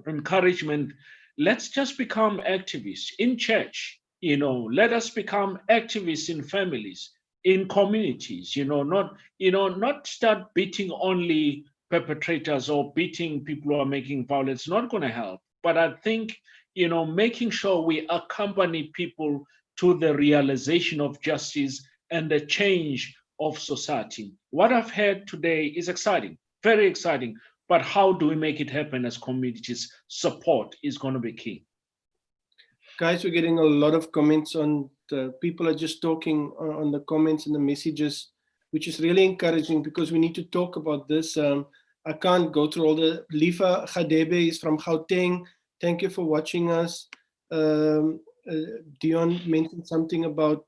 [SPEAKER 2] encouragement, let's just become activists in church. Let us become activists in families, in communities. Not start beating only perpetrators or beating people who are making violence. Not going to help. But I think, making sure we accompany people to the realization of justice and the change of society. What I've heard today is exciting, very exciting. But how do we make it happen as communities? Support is going to be key.
[SPEAKER 1] Guys, we're getting a lot of comments on the people are just talking on the comments and the messages, which is really encouraging because we need to talk about this. I can't go through all the. Lifa Khadebe is from Gauteng. Thank you for watching us. Dion mentioned something about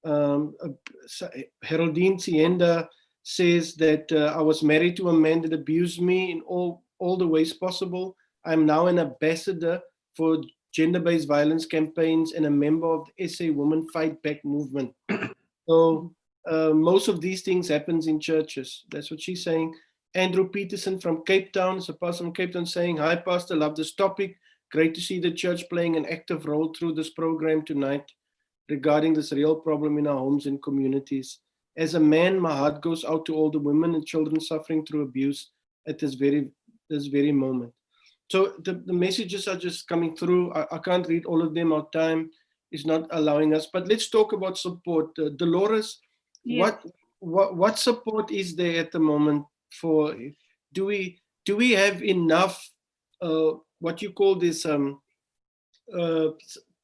[SPEAKER 1] Heraldine Sienda says that I was married to a man that abused me in all the ways possible. I'm now an ambassador for gender-based violence campaigns and a member of the SA Women Fight Back movement. So most of these things happens in churches. That's what she's saying. Andrew Peterson from Cape Town, is a pastor from Cape Town, saying, "Hi, Pastor, love this topic. Great to see the church playing an active role through this program tonight regarding this real problem in our homes and communities. As a man, my heart goes out to all the women and children suffering through abuse at this very moment." So the messages are just coming through. I can't read all of them. Our time is not allowing us. But let's talk about support. Dolores,
[SPEAKER 5] Yes.
[SPEAKER 1] what support is there at the moment for? Do we have enough what you call this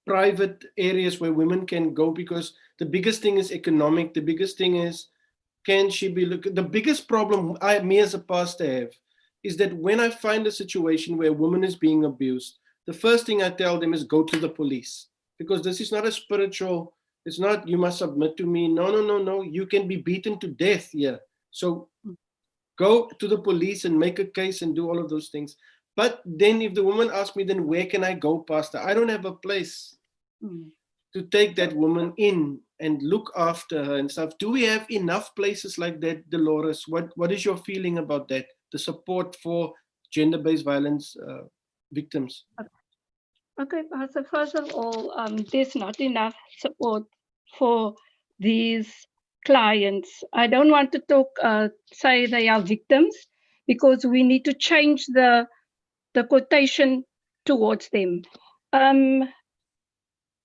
[SPEAKER 1] private areas where women can go, because the biggest thing is economic. The biggest thing is, can she be the biggest problem me as a pastor have is that when I find a situation where a woman is being abused, the first thing I tell them is go to the police, because this is not a spiritual, it's not you must submit to me. No, no, no, no. You can be beaten to death here. So go to the police and make a case and do all of those things. But then if the woman asks me, then where can I go, Pastor? I don't have a place to take that woman in and look after her and stuff. Do we have enough places like that, Dolores? What is your feeling about that? The support for gender-based violence victims?
[SPEAKER 5] Okay, Pastor, first of all, there's not enough support for these clients. I don't want to talk, say they are victims, because we need to change the quotation towards them.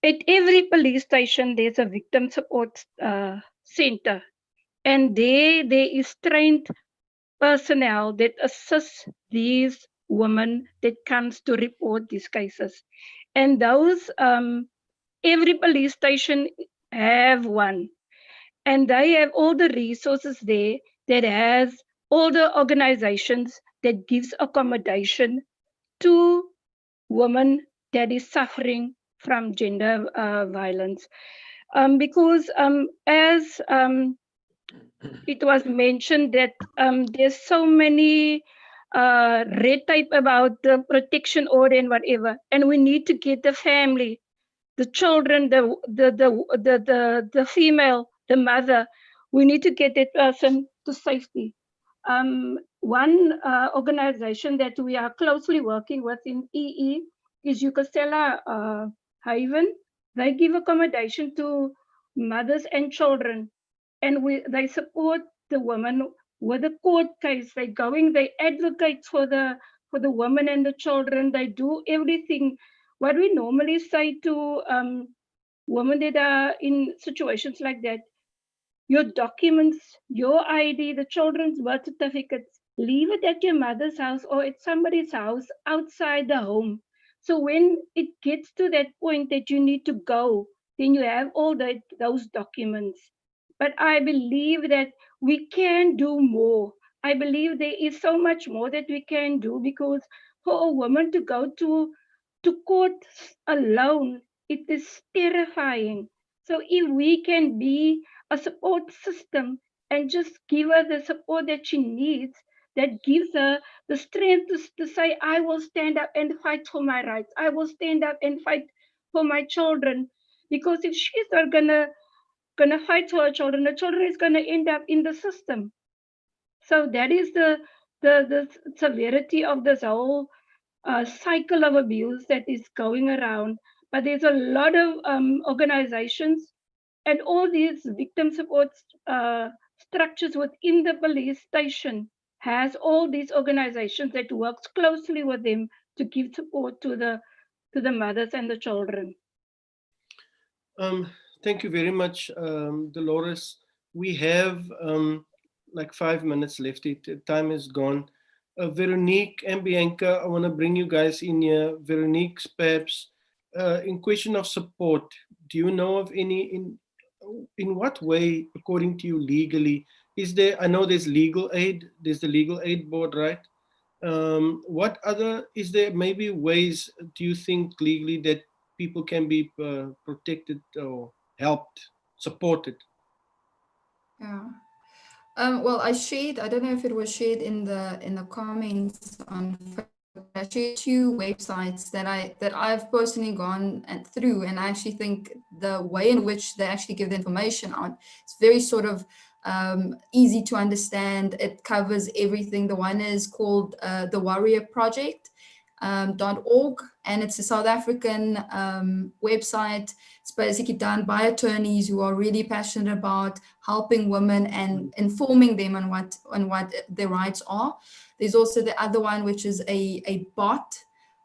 [SPEAKER 5] At every police station, there's a victim support center, and there is trained personnel that assists these women that comes to report these cases. And those, every police station have one, and they have all the resources there that has all the organizations that gives accommodation to women that is suffering from gender violence. Because as it was mentioned that there's so many red tape about the protection order and whatever, and we need to get the family, the children, the female, the mother, we need to get that person to safety. One organization that we are closely working with in EE is Ukasela Haven. They give accommodation to mothers and children, and they support the women with the court case. They advocate for the women and the children. They do everything. What we normally say to women that are in situations like that, your documents, your ID, the children's birth certificates, leave it at your mother's house or at somebody's house outside the home. So when it gets to that point that you need to go, then you have all those documents. But I believe that we can do more. I believe there is so much more that we can do, because for a woman to go to court alone, it is terrifying. So if we can be a support system and just give her the support that she needs, that gives her the strength to say, I will stand up and fight for my rights. I will stand up and fight for my children. Because if she's not gonna fight for her children, the children is gonna end up in the system. So that is the severity of this whole cycle of abuse that is going around. But there's a lot of organizations and all these victim support structures within the police station has all these organizations that works closely with them to give support to the mothers and the children.
[SPEAKER 1] Thank you very much, Dolores. We have like 5 minutes left. Time is gone. Veronique and Bianca, I want to bring you guys in here. Veronique, perhaps, in question of support, do you know of any, in what way, according to you legally, is there, I know there's legal aid, there's the legal aid board, right? What other, is there maybe ways, do you think legally that people can be protected or helped, supported?
[SPEAKER 4] Yeah. Well, I don't know if it was shared in the comments on Facebook. I shared 2 websites that I've personally gone through, and I actually think the way in which they actually give the information on, it's very sort of easy to understand. It covers everything. The one is called the Warrior Project. .org, and it's a South African website. It's basically done by attorneys who are really passionate about helping women and informing them on what their rights are. There's also the other one, which is a bot.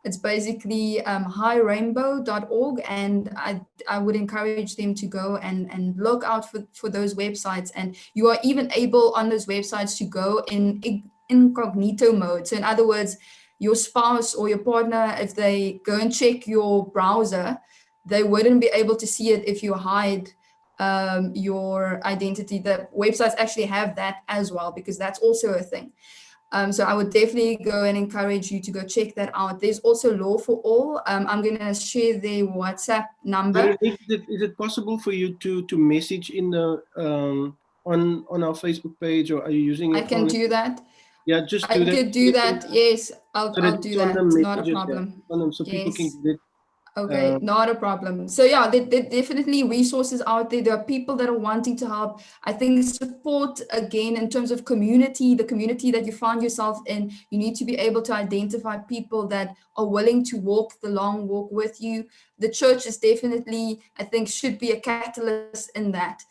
[SPEAKER 4] It's basically highrainbow.org, and I would encourage them to go and look out for those websites. And you are even able on those websites to go in incognito mode. So in other words, your spouse or your partner, if they go and check your browser, they wouldn't be able to see it if you hide your identity. The websites actually have that as well, because that's also a thing. So I would definitely go and encourage you to go check that out. There's also Law for All. I'm going to share their WhatsApp number.
[SPEAKER 1] Veronique, is it possible for you to message in the on our Facebook page, or are you using your
[SPEAKER 4] I can
[SPEAKER 1] phone?
[SPEAKER 4] do that.
[SPEAKER 1] Yeah, just
[SPEAKER 4] I
[SPEAKER 1] do that.
[SPEAKER 4] could do that. Yes, I'll do that. Not a problem.
[SPEAKER 1] So people can get.
[SPEAKER 4] Okay, not a problem. So yeah, there definitely resources out there. There are people that are wanting to help. I think support, again, in terms of community, the community that you find yourself in, you need to be able to identify people that are willing to walk the long walk with you. The church is definitely, I think, should be a catalyst in that,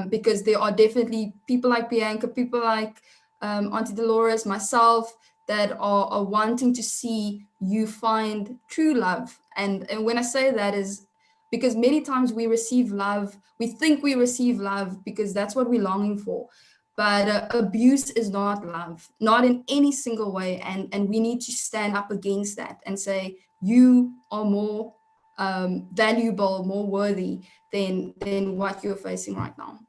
[SPEAKER 4] because there are definitely people like Bianca, people like Auntie Dolores, myself, that are wanting to see you find true love. And when I say that is because many times we receive love, we think we receive love because that's what we're longing for. But abuse is not love, not in any single way. And we need to stand up against that and say, you are more valuable, more worthy than what you're facing right now.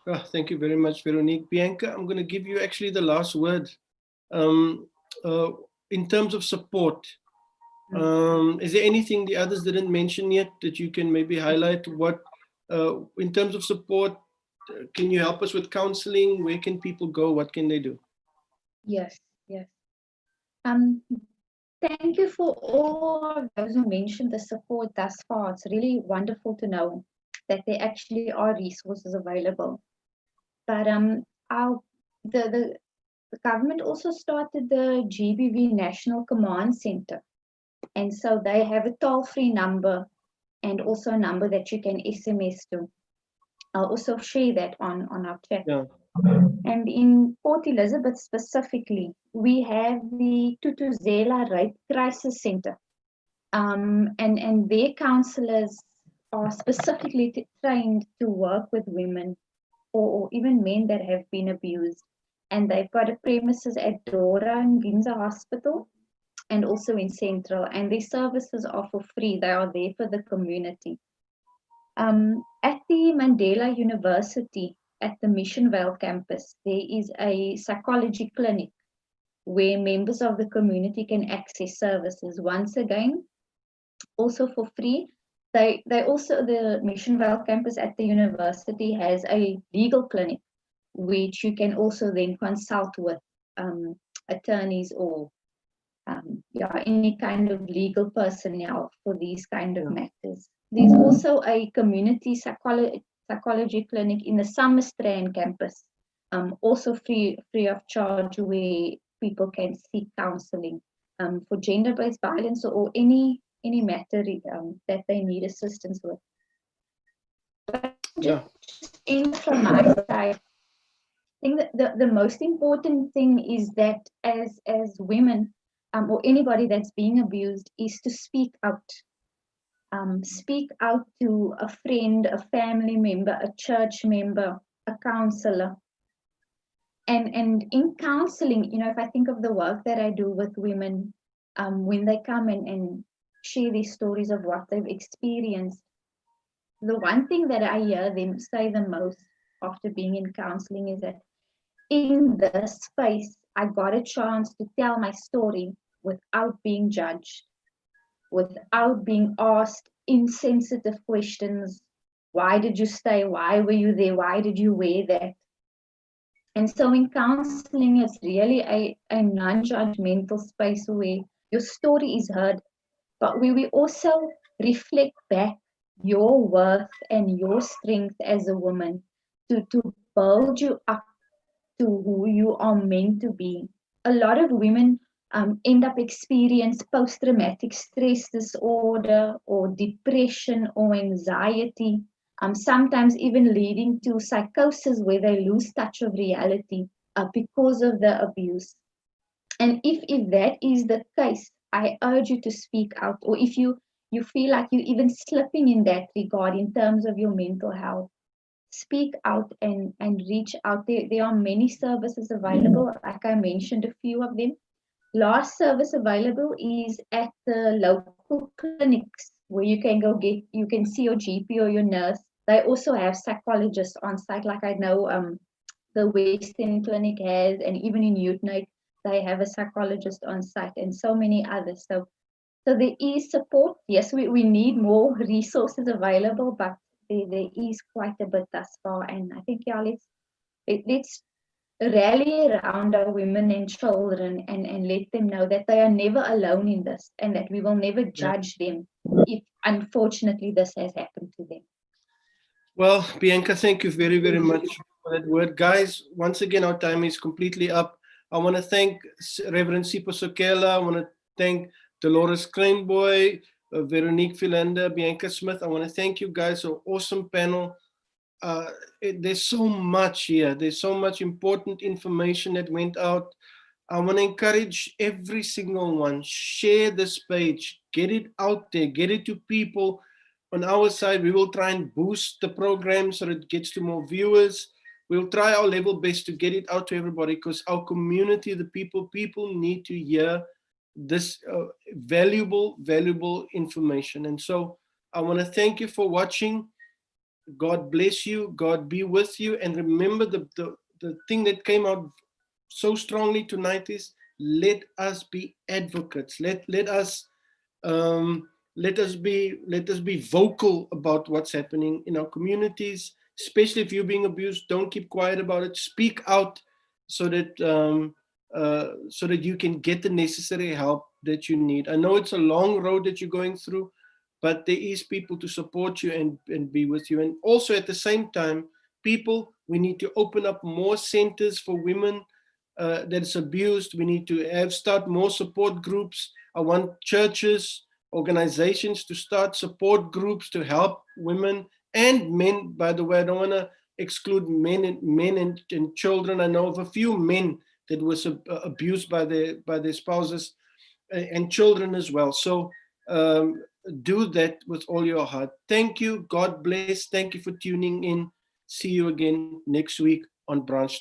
[SPEAKER 1] Oh, thank you very much, Veronique. Bianca, I'm going to give you actually the last word. In terms of support, is there anything the others didn't mention yet that you can maybe highlight? What, in terms of support, can you help us with counseling? Where can people go? What can they do?
[SPEAKER 3] Yes. Thank you for all of those who mentioned the support thus far. It's really wonderful to know that there actually are resources available. But the government also started the GBV National Command Center. And so they have a toll-free number and also a number that you can SMS to. I'll also share that on our chat.
[SPEAKER 1] Yeah.
[SPEAKER 3] And in Port Elizabeth specifically, we have the Tutuzela Rape Crisis Center. And their counselors are specifically trained to work with women or even men that have been abused. And they've got a premises at Dora and Ginza Hospital and also in Central. And their services are for free. They are there for the community. At the Mandela University, at the Mission Vale campus, there is a psychology clinic where members of the community can access services. Once again, also for free. They also, the Mission Vale campus at the university has a legal clinic, which you can also then consult with attorneys or any kind of legal personnel for these kind of matters. There's also a community psychology clinic in the Summerstrand campus, also free of charge, where people can seek counseling for gender-based violence or any matter that they need assistance with. But just in from my side, I think that the most important thing is that as women or anybody that's being abused is to speak out. Speak out to a friend, a family member, a church member, a counselor. And in counseling, if I think of the work that I do with women, when they come and share these stories of what they've experienced, the one thing that I hear them say the most after being in counseling is that in this space, I got a chance to tell my story without being judged, without being asked insensitive questions. Why did you stay? Why were you there? Why did you wear that? And so in counseling, it's really a non-judgmental space where your story is heard, but where we also reflect back your worth and your strength as a woman to build you up to who you are meant to be. A lot of women end up experiencing post-traumatic stress disorder or depression or anxiety, sometimes even leading to psychosis where they lose touch of reality because of the abuse. And if that is the case, I urge you to speak out. Or if you feel like you're even slipping in that regard in terms of your mental health, speak out and reach out. There are many services available, like I mentioned a few of them, last service available is at the local clinics where you can you can see your GP or your nurse. They also have psychologists on site, like I know the Western Clinic has, and even in Utnite, they have a psychologist on site, and so many others. So there is support. Yes, we need more resources available, but there is quite a bit thus far. And I think, yeah, let's rally around our women and children and let them know that they are never alone in this, and that we will never judge them if unfortunately this has happened to them.
[SPEAKER 1] Well, Bianca, thank you very, very much for that word. Guys, once again, our time is completely up. I want to thank Reverend Sipho Sokela. I want to thank Dolores Kleinboy, Veronique Philander, Bianca Smith. I want to thank you guys. An awesome panel. There's so much here. There's so much important information that went out. I want to encourage every single one. Share this page. Get it out there. Get it to people. On our side, we will try and boost the program so that it gets to more viewers. We'll try our level best to get it out to everybody, because our community, the people need to hear this valuable information. And so I want to thank you for watching. God bless you. God be with you. And remember, the thing that came out so strongly tonight is, let us be advocates. Let us be vocal about what's happening in our communities, especially if you're being abused. Don't keep quiet about it. Speak out so that you can get the necessary help that you need. I know it's a long road that you're going through, but there is people to support you and be with you. And also at the same time, people, we need to open up more centers for women that's abused. We need to start more support groups. I want churches, organizations to start support groups to help women and men. By the way, I don't want to exclude men and children. I know of a few men that was abused by their spouses, and children as well. So do that with all your heart. Thank you. God bless. Thank you for tuning in. See you again next week on Branch